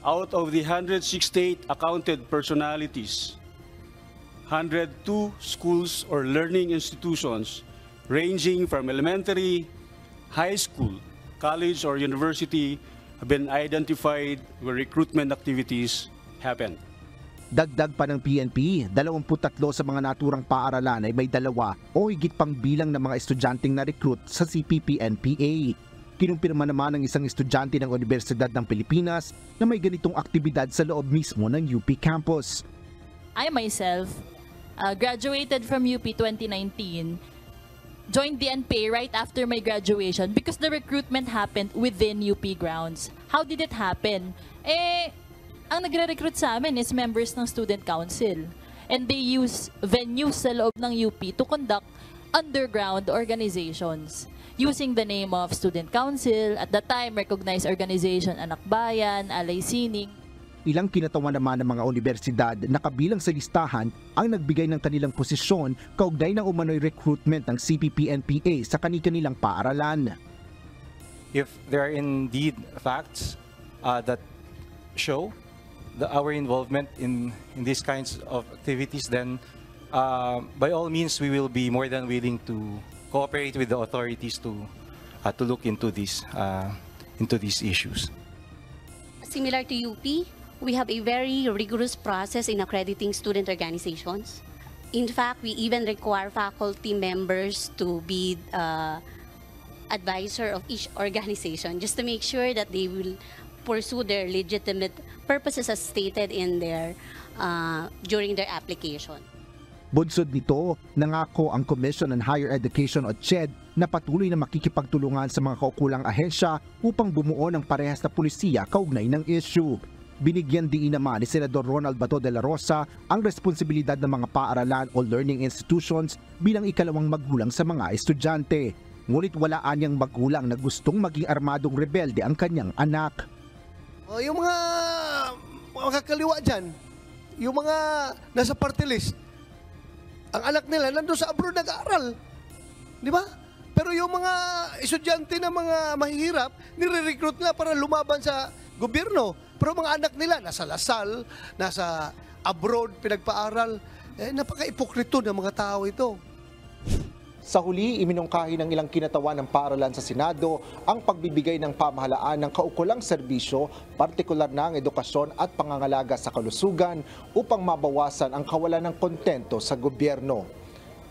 Out of the 168 accounted personalities, 102 schools or learning institutions ranging from elementary, high school, college or university have been identified where recruitment activities happen. Dagdag pa ng PNP, 23 sa mga naturang paaralan ay may 2 o higit pang bilang ng mga estudyanteng na-recruit sa CPP-NPA. Kinumpirma naman ng isang estudyante ng Universidad ng Pilipinas na may ganitong aktibidad sa loob mismo ng UP campus. I myself graduated from UP 2019, joined the NPA right after my graduation because the recruitment happened within UP grounds. How did it happen? Ang nagre-recruit sa amin is members ng student council, and they use venues sa loob ng UP to conduct underground organizations using the name of student council, at the time recognized organization Anak Bayan, Alay Sining. Ilang kinatawan naman ng mga universidad na kabilang sa listahan ang nagbigay ng kanilang posisyon kaugnay ng umano'y recruitment ng CPP-NPA sa kani-kanilang paaralan. If there are indeed facts that show our involvement in these kinds of activities, then by all means we will be more than willing to cooperate with the authorities to look into these issues. Similar to UP, we have a very rigorous process in accrediting student organizations. In fact, we even require faculty members to be advisor of each organization just to make sure that they will pursue their legitimate purposes as stated in their during their application. Bunsod nito, nangako ang Commission on Higher Education o CHED na patuloy na makikipagtulungan sa mga kaukulang ahensya upang bumuo ng parehas na pulisiya kaugnay ng issue. Binigyan diin naman ni Senador Ronald Bato de la Rosa ang responsibilidad ng mga paaralan o learning institutions bilang ikalawang magulang sa mga estudyante. Ngunit wala anyang magulang na gustong maging armadong rebelde ang kanyang anak. Yung mga kakaliwa dyan, yung mga nasa party list, ang anak nila nandun sa abroad nag-aaral. Di ba? Pero yung mga estudyante na mga mahihirap, nire-recruit nila para lumaban sa gobyerno. Pero mga anak nila nasa Lasal, nasa abroad, pinagpaaral. Napaka-ipokrito ng mga tao ito. Sa huli, iminungkahi ng ilang kinatawan ng paaralan sa Senado ang pagbibigay ng pamahalaan ng kaukulang serbisyo, partikular na ang edukasyon at pangangalaga sa kalusugan upang mabawasan ang kawalan ng kontento sa gobyerno.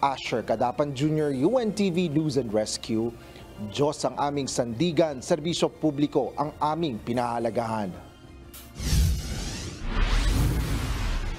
Asher Cadapan Jr., UNTV News and Rescue. Diyos ang aming sandigan, serbisyo publiko ang aming pinahalagahan.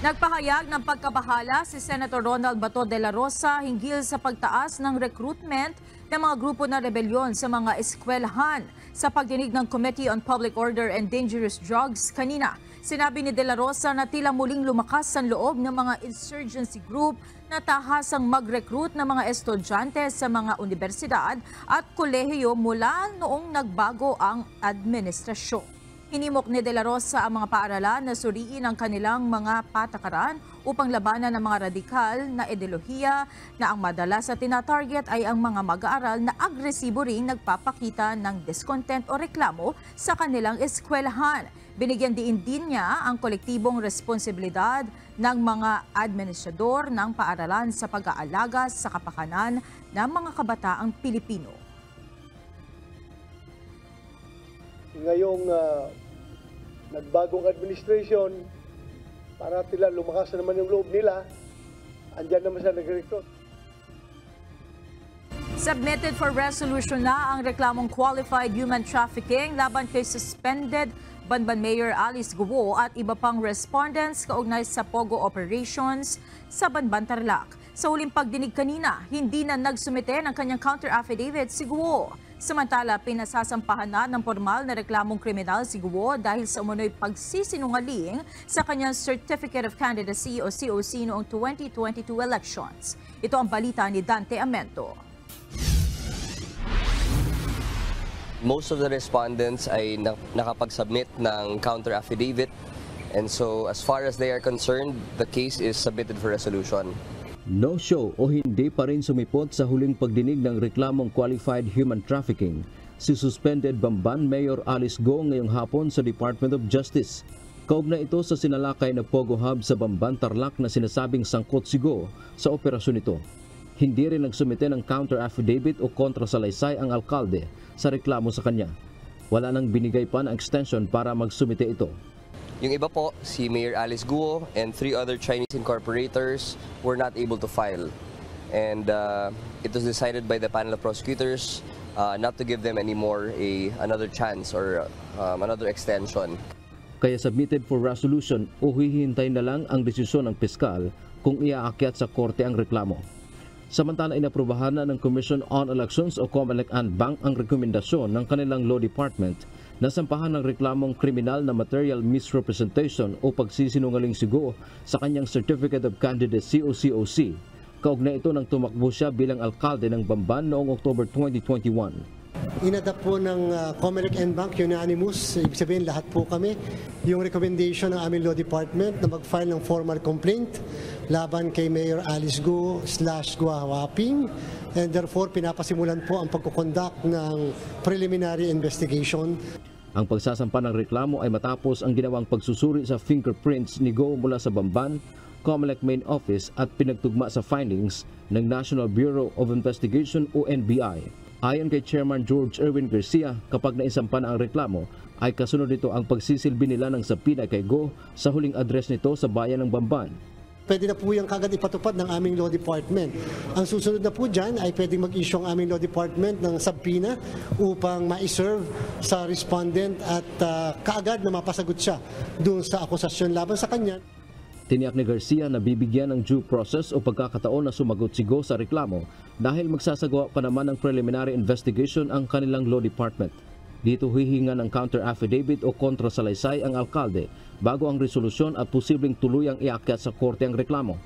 Nagpahayag ng pagkabahala si Senator Ronald Bato de la Rosa hinggil sa pagtaas ng recruitment ng mga grupo ng rebelyon sa mga eskwelahan. Sa pagdinig ng Committee on Public Order and Dangerous Drugs kanina, sinabi ni de la Rosa na tila muling lumakas ang loob ng mga insurgency group na tahasang mag-recruit ng mga estudyante sa mga universidad at kolehiyo mula noong nagbago ang administrasyon. Hinimok ni de la Rosa ang mga paaralan na suriin ang kanilang mga patakaran upang labanan ng mga radikal na ideolohiya na ang madalas sa tinatarget ay ang mga mag-aaral na agresibo ring nagpapakita ng discontent o reklamo sa kanilang eskwelahan. Binigyan din niya ang kolektibong responsibilidad ng mga administrador ng paaralan sa pag-aalaga sa kapakanan ng mga kabataang Pilipino. Ngayong nagbagong administration, para tila lumakas na naman yung loob nila, andyan naman sa nag-recruit. Submitted for resolution na ang reklamong qualified human trafficking laban kay suspended Banban Mayor Alice Guo at iba pang respondents kaugnay sa POGO operations sa Banban Tarlac. Sa huling pagdinig kanina, hindi na nagsumite ng kanyang counter-affidavit si Guo. Samantala, pinasasampahan na ng formal na reklamong kriminal si Guo dahil sa umano'y pagsisinungaling sa kanyang Certificate of Candidacy o COC noong 2022 elections. Ito ang balita ni Dante Amento. Most of the respondents ay nakapag-submit ng counter-affidavit And so as far as they are concerned, the case is submitted for resolution. No show o hindi pa rin sumipot sa huling pagdinig ng reklamong qualified human trafficking si suspended Bamban Mayor Alice Go ngayong hapon sa Department of Justice. Kaugnay ito sa sinalakay na Pogo Hub sa Bamban, Tarlac na sinasabing sangkot si Go sa operasyon ito. Hindi rin nagsumite ng counter affidavit o kontrasalaysay ang alkalde sa reklamo sa kanya. Wala nang binigay pa na extension para magsumite ito. Yung iba po, si Mayor Alice Guo and 3 other Chinese incorporators were not able to file. And it was decided by the panel of prosecutors not to give them anymore another chance or another extension. Kaya submitted for resolution o hihintay na lang ang desisyon ng piskal kung iaakyat sa korte ang reklamo. Samantala, inaprubahan na ng Commission on Elections o COMELEC-ANBANG ang rekomendasyon ng kanilang Law Department na sampahan ng reklamong kriminal na material misrepresentation o pagsisinungaling si Go sa kanyang Certificate of Candidacy o COC. Kaugnay ito nang tumakbo siya bilang alkalde ng Bamban noong October 2021. Inadapt po ng COMELEC-ANBANG unanimous, ibig sabihin lahat po kami, yung recommendation ng aming Law Department na mag-file ng formal complaint laban kay Mayor Alice Go / Gua Huaping, and therefore pinapasimulan po ang pagkukonduct ng preliminary investigation. Ang pagsasampa ng reklamo ay matapos ang ginawang pagsusuri sa fingerprints ni Go mula sa Bamban, COMELEC Main Office at pinagtugma sa findings ng National Bureau of Investigation o NBI. Ayon kay Chairman George Erwin Garcia, kapag naisampa na ang reklamo, ay kasunod nito ang pagsisilbi nila ng subpoena kay Go sa huling address nito sa bayan ng Bamban. Pwede na po yung kagad ipatupad ng aming Law Department. Ang susunod na po dyan ay pwedeng mag-issue ang aming Law Department ng subpoena upang ma-serve sa respondent at kaagad na mapasagot siya doon sa akusasyon laban sa kanya. Tiniyak ni Garcia na bibigyan ng due process o pagkakataon na sumagot si Go sa reklamo dahil magsasagawa pa naman ng preliminary investigation ang kanilang Law Department. Dito hihinga ng counter affidavit o kontrasalaysay ang alkalde bago ang resolusyon at posibleng tuluyang iakyat sa korte ang reklamo.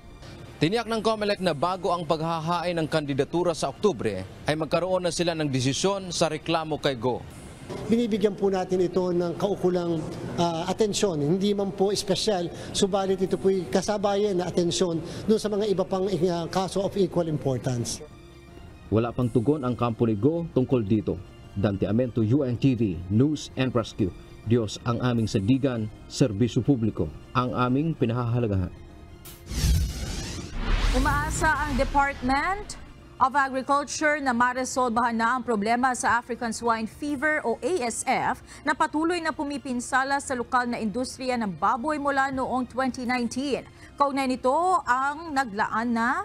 Tiniyak ng COMELEC na bago ang paghahain ng kandidatura sa Oktubre ay magkaroon na sila ng desisyon sa reklamo kay Go. Binibigyan po natin ito ng kaukulang atensyon, hindi man po espesyal, subalit ito po'y kasabayan na atensyon doon sa mga iba pang kaso of equal importance. Wala pang tugon ang kampo ni Go tungkol dito. Dante Amento, UNTV, News and Rescue. Diyos ang aming sandigan, serbisyo publiko, ang aming pinahahalagahan. Umaasa ang Department of Agriculture na maresolbahan na ang problema sa African Swine Fever o ASF na patuloy na pumipinsala sa lokal na industriya ng baboy mula noong 2019. Kaugnay nito ang naglaan na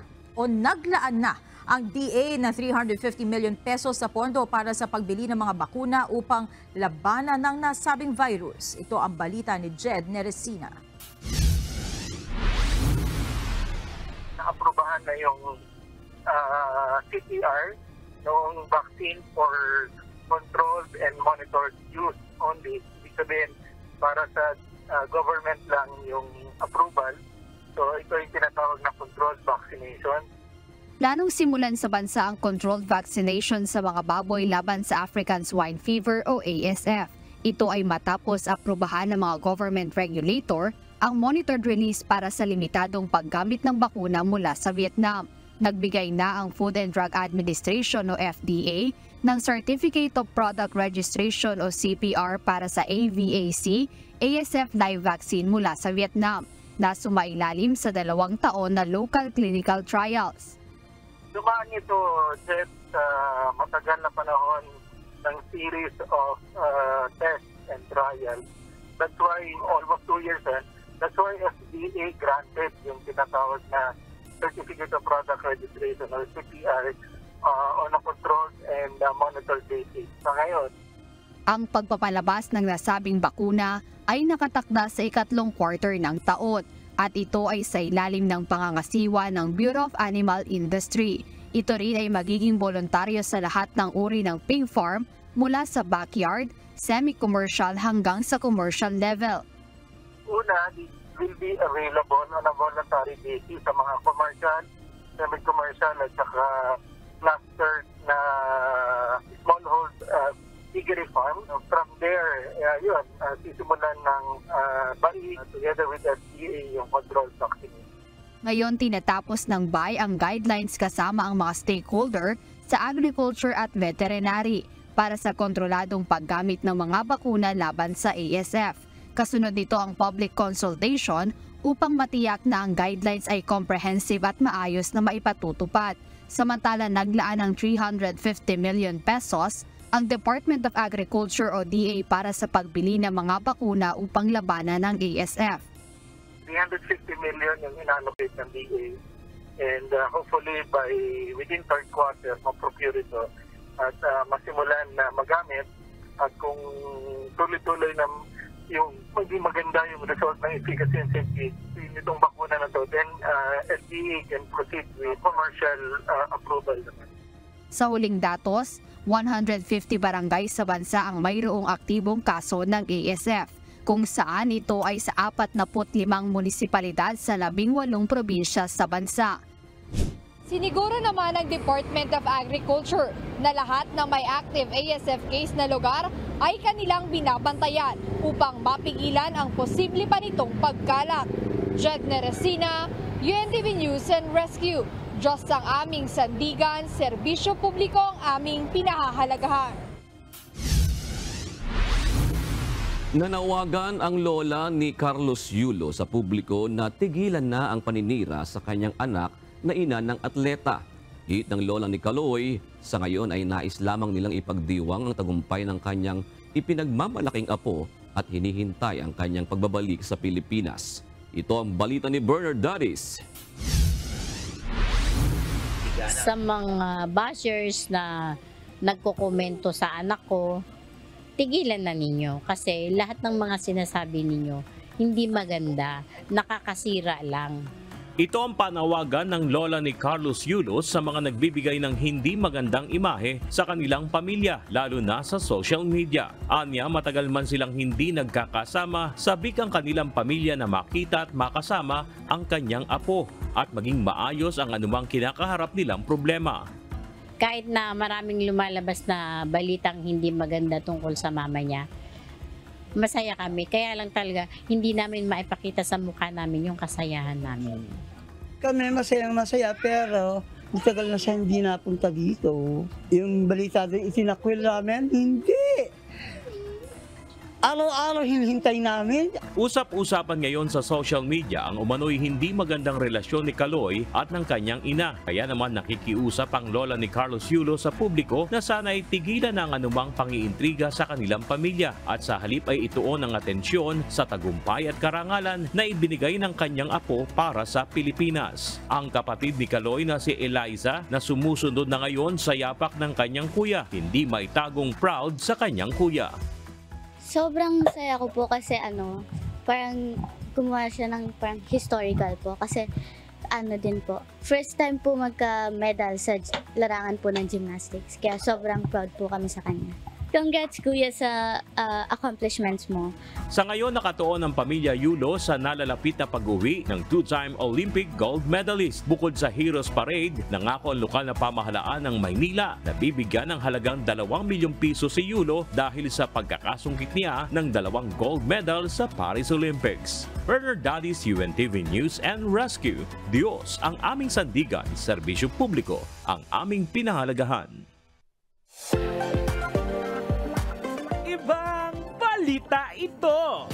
ang DA na 350 million pesos sa pondo para sa pagbili ng mga bakuna upang labanan ng nasabing virus. Ito ang balita ni Jed Neresina. Naaprubahan na yung CPR, noong vaccine for controlled and monitored use only. Ibig sabihin, para sa government lang yung approval. So ito yung tinatawag na controlled vaccination. Planong simulan sa bansa ang controlled vaccination sa mga baboy laban sa African Swine Fever o ASF. Ito ay matapos aprubahan ng mga government regulator ang monitored release para sa limitadong paggamit ng bakuna mula sa Vietnam. Nagbigay na ang Food and Drug Administration o FDA ng Certificate of Product Registration o CPR para sa AVAC, ASF live vaccine mula sa Vietnam na sumailalim sa 2 taon na local clinical trials. Dumaan ito, Jet, matagal na panahon ng series of tests and trials. That's why almost 2 years, that's why FDA granted yung tinatawag na Certificate of Product Registration or CPR on a controlled and monitored basis. Sa ngayon, ang pagpapalabas ng nasabing bakuna ay nakatakda sa ikatlong quarter ng taon at ito ay sa ilalim ng pangangasiwa ng Bureau of Animal Industry. Ito rin ay magiging voluntaryo sa lahat ng uri ng pig farm mula sa backyard, semi-commercial hanggang sa commercial level. Una, it will be available on a voluntary basis sa mga commercial, semi-commercial at saka clustered na smallhold piggery farm. From there, sisimulan ng BAI together with FDA yung controlled vaccination. Ngayon tinatapos ng BAI ang guidelines kasama ang mga stakeholder sa agriculture at veterinary para sa kontroladong paggamit ng mga bakuna laban sa ASF. Kasunod nito ang public consultation upang matiyak na ang guidelines ay comprehensive at maayos na maipatutupad. Samantala naglaan ng 350 million pesos ang Department of Agriculture o DA para sa pagbili ng mga bakuna upang labanan ng ASF. 350 million yung inallocate ng DA, and hopefully by within third quarter ma-procure ito at masimulan na magamit, at kung tuloy-tuloy na yung maging maganda yung result ng efficacy and safety nitong bakuna na to, then FDA can proceed with commercial approval naman. Sa huling datos, 150 barangay sa bansa ang mayroong aktibong kaso ng ASF, kung saan ito ay sa 45 munisipalidad sa 18 probinsya sa bansa. Siniguro naman ng Department of Agriculture na lahat ng may active ASF case na lugar ay kanilang binabantayan upang mapigilan ang posible pa nitong pagkalat. Jed Neresina, UNTV News and Rescue. Diyos ang aming sandigan, serbisyo publiko ang aming pinahahalagahan. Nanawagan ang lola ni Carlos Yulo sa publiko na tigilan na ang paninira sa kanyang anak na ina ng atleta. Hit ng lola ni Kaloy, sa ngayon ay nais lamang nilang ipagdiwang ang tagumpay ng kanyang ipinagmamalaking apo at hinihintay ang kanyang pagbabalik sa Pilipinas. Ito ang balita ni Bernard Dadis. Sa mga bashers na nagkokomento sa anak ko, tigilan na ninyo kasi lahat ng mga sinasabi ninyo hindi maganda, nakakasira lang. Ito ang panawagan ng lola ni Carlos Yulo sa mga nagbibigay ng hindi magandang imahe sa kanilang pamilya, lalo na sa social media. Anya, matagal man silang hindi nagkakasama, sabik ang kanilang pamilya na makita at makasama ang kanyang apo at maging maayos ang anumang kinakaharap nilang problema. Kahit na maraming lumalabas na balitang hindi maganda tungkol sa mama niya, masaya kami. Kaya lang talaga, hindi namin maipakita sa mukha namin yung kasayahan namin. Kami masaya pero matagal na siya hindi napunta dito. Yung balita din itinakwil namin, hindi. Araw-araw hinihintay namin. Usap-usapan ngayon sa social media ang umano'y hindi magandang relasyon ni Kaloy at ng kanyang ina. Kaya naman nakikiusap ang lola ni Carlos Yulo sa publiko na sana'y tigilan ang anumang pangiintriga sa kanilang pamilya at sa halip ay ituon ang atensyon sa tagumpay at karangalan na ibinigay ng kanyang apo para sa Pilipinas. Ang kapatid ni Kaloy na si Eliza na sumusunod na ngayon sa yapak ng kanyang kuya, hindi maitagong proud sa kanyang kuya. Sobrang saya ko po kasi parang gumawa siya ng parang historical po kasi din po. First time po magka-medal sa larangan po ng gymnastics. Kaya sobrang proud po kami sa kanya. Congrats kuya sa accomplishments mo. Sa ngayon nakatuon ang pamilya Yulo sa nalalapit na pag-uwi ng two-time Olympic gold medalist. Bukod sa Heroes Parade, nangako ang lokal na pamahalaan ng Maynila na bibigyan ng halagang 2 milyong piso si Yulo dahil sa pagkakasungkit niya ng 2 gold medal sa Paris Olympics. Bernard Dadis, UNTV News and Rescue. Diyos ang aming sandigan, serbisyo publiko ang aming pinahalagahan. Ibang balita ito.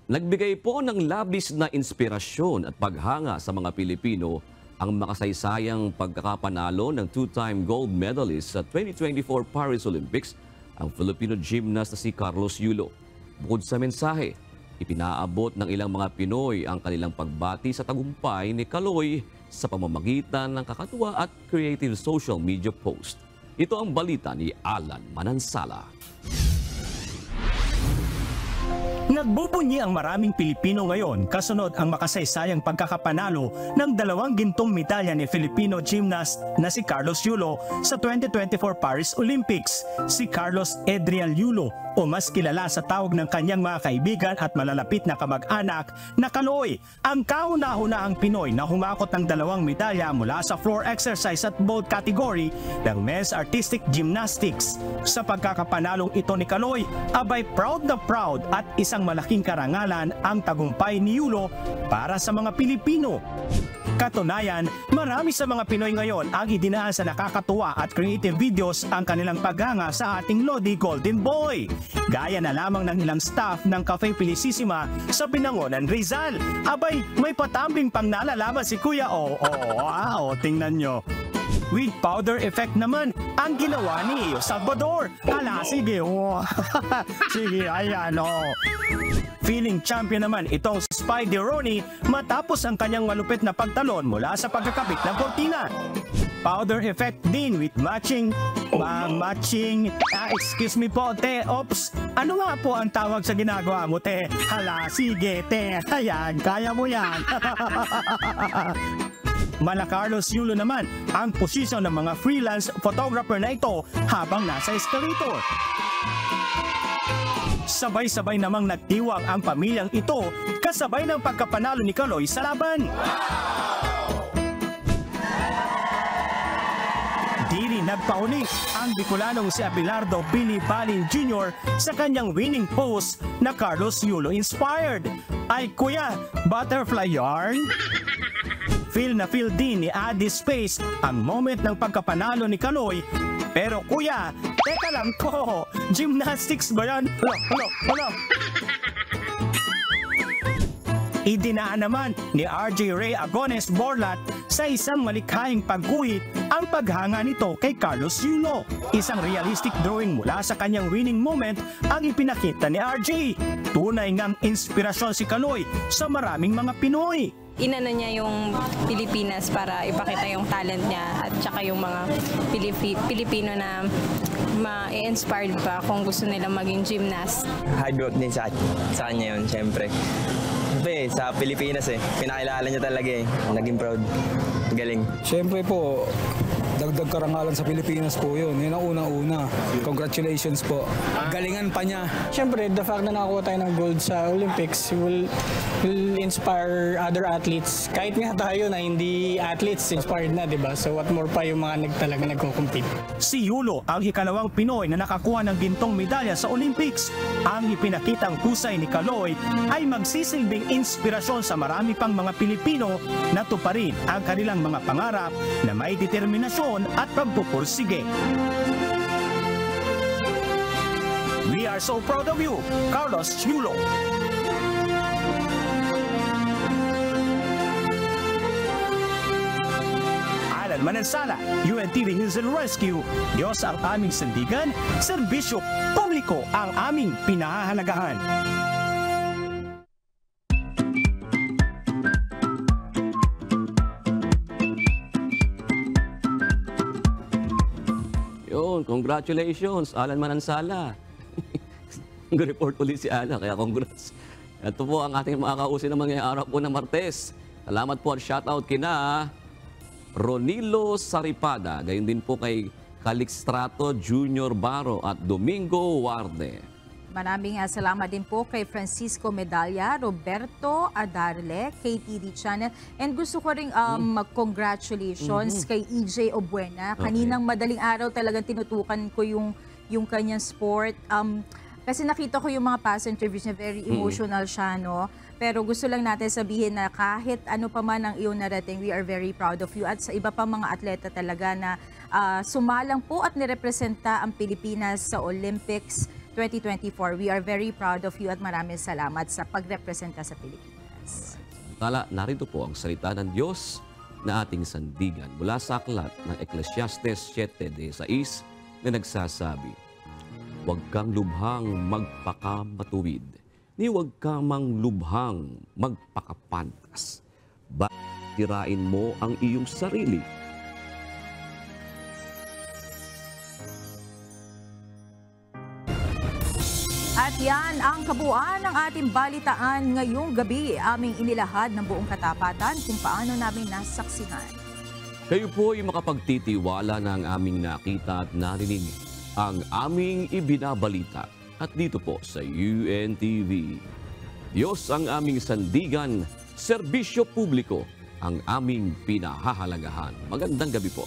Nagbigay po ng labis na inspirasyon at paghanga sa mga Pilipino ang makasaysayang pagkakapanalo ng two-time gold medalist sa 2024 Paris Olympics, ang Filipino gymnast na si Carlos Yulo. Bukod sa mensahe, ipinaabot ng ilang mga Pinoy ang kanilang pagbati sa tagumpay ni Kaloy sa pamamagitan ng kakatuwa at creative social media post. Ito ang balita ni Alan Manansala. Nagbubunyi ang maraming Pilipino ngayon kasunod ang makasaysayang pagkakapanalo ng 2 gintong medalya ni Filipino gymnast na si Carlos Yulo sa 2024 Paris Olympics. Si Carlos Adrian Yulo o mas kilala sa tawag ng kanyang mga kaibigan at malalapit na kamag-anak na Kaloy, ang kauna-unahang Pinoy na humakot ng 2 medalya mula sa floor exercise at bold category ng Men's Artistic Gymnastics. Sa pagkakapanalong ito ni Kaloy, abay proud na proud at isang malaking karangalan ang tagumpay ni Yulo para sa mga Pilipino. Katunayan, marami sa mga Pinoy ngayon ang idinaan sa nakakatuwa at creative videos ang kanilang paghanga sa ating Lodi Golden Boy. Gaya na lamang ng ilang staff ng Cafe Felicissima sa Binangonan, Rizal. Abay, may patambling pang nalalaman si Kuya O. Tingnan nyo. With powder effect naman ang ginawa ni Iyo Salvador. Sige, sige, ayan Feeling champion naman itong Spidey Ronnie matapos ang kanyang malupit na pagtalon mula sa pagkakabit ng kortina. Powder effect din with matching, excuse me po, te, ops, ano nga po ang tawag sa ginagawa mo, te? Sige, te, ayan, kaya mo yan. Mala Carlos Yulo naman ang posisyon ng mga freelance photographer na ito habang nasa escalator. Sabay-sabay namang nagtiwang ang pamilyang ito kasabay ng pagkapanalo ni Kaloy sa laban. Di rin nagpauni ang Bicolanong si Abelardo Billy Balin Jr. sa kanyang winning pose na Carlos Yulo inspired. Ay kuya, butterfly yarn? Feel na feel din ni Adi Space ang moment ng pagkapanalo ni Kaloy. Pero kuya, teka lang ko, gymnastics ba yan? Hello. Idinaan naman ni RJ Ray Agones Borlat sa isang malikhaing pagguhit ang paghanga nito kay Carlos Yulo. Isang realistic drawing mula sa kanyang winning moment ang ipinakita ni RJ. Tunay ngang inspirasyon si Kaloy sa maraming mga Pinoy. Inano niya yung Pilipinas para ipakita yung talent niya at saka yung mga Pilipino na ma-inspired pa kung gusto nilang maging gymnast. Hard work din sa kanya yun, syempre. Sa Pilipinas pinakilala niya talaga naging proud. Galing. Syempre po, dagdag karangalan sa Pilipinas po yun. Yun ang unang-una. Congratulations po. Galingan pa niya. Siyempre, the fact na nakakuha tayo ng gold sa Olympics will inspire other athletes. Kahit nga tayo na hindi athletes, inspired na, di ba? So what more pa yung mga talaga nagko-compete. Si Yulo ang ikalawang Pinoy na nakakuha ng gintong medalya sa Olympics. Ang ipinakitang husay ni Kaloy ay magsisilbing inspirasyon sa marami pang mga Pilipino na tuparin ang kanilang mga pangarap na may determinasyon at pagpupursige. We are so proud of you, Carlos Yulo. Alan Manansala, UNTV News and Rescue. Diyos ang aming sandigan, serbisyo publiko ang aming pinahahalagahan. Congratulations, Alan Manansala. Nag-report ulit si Alan, kaya congrats. Ito po ang ating mga kausin naman ngayong araw po ng Martes. Salamat po at shoutout kina Ronilo Saripada, gayon din po kay Calixtrato Junior Baro at Domingo Warde. Maraming salamat din po kay Francisco Medalla, Roberto Adarle, KTD Channel. And gusto ko rin mag-congratulations kay EJ Obuena. Kaninang madaling araw talagang tinutukan ko yung kanyang sport. Kasi nakita ko yung mga past interviews niya, very emotional siya, no? Pero gusto lang natin sabihin na kahit ano pa man ang iyong narating, we are very proud of you. At sa iba pa mga atleta talaga na sumalang po at nirepresenta ang Pilipinas sa Olympics 2024. We are very proud of you at maraming salamat sa pagrepresenta sa Pilipinas. Samantala, narito po ang salita ng Diyos na ating sandigan mula sa aklat ng Ecclesiastes 7:6 na nagsasabi, "Huwag kang lubhang magpakamatuwid, ni huwag kang manglubhang magpakapantas. Bakit tirain mo ang iyong sarili?" At Yan ang kabuuan ng ating balitaan ngayong gabi. Aming inilahad ng buong katapatan kung paano namin nasaksihan. Kayo po ay makapagtitiwala ng aming nakita at narinig ang aming ibinabalita. At dito po sa UNTV. Diyos ang aming sandigan, serbisyo publiko ang aming pinahahalagahan. Magandang gabi po.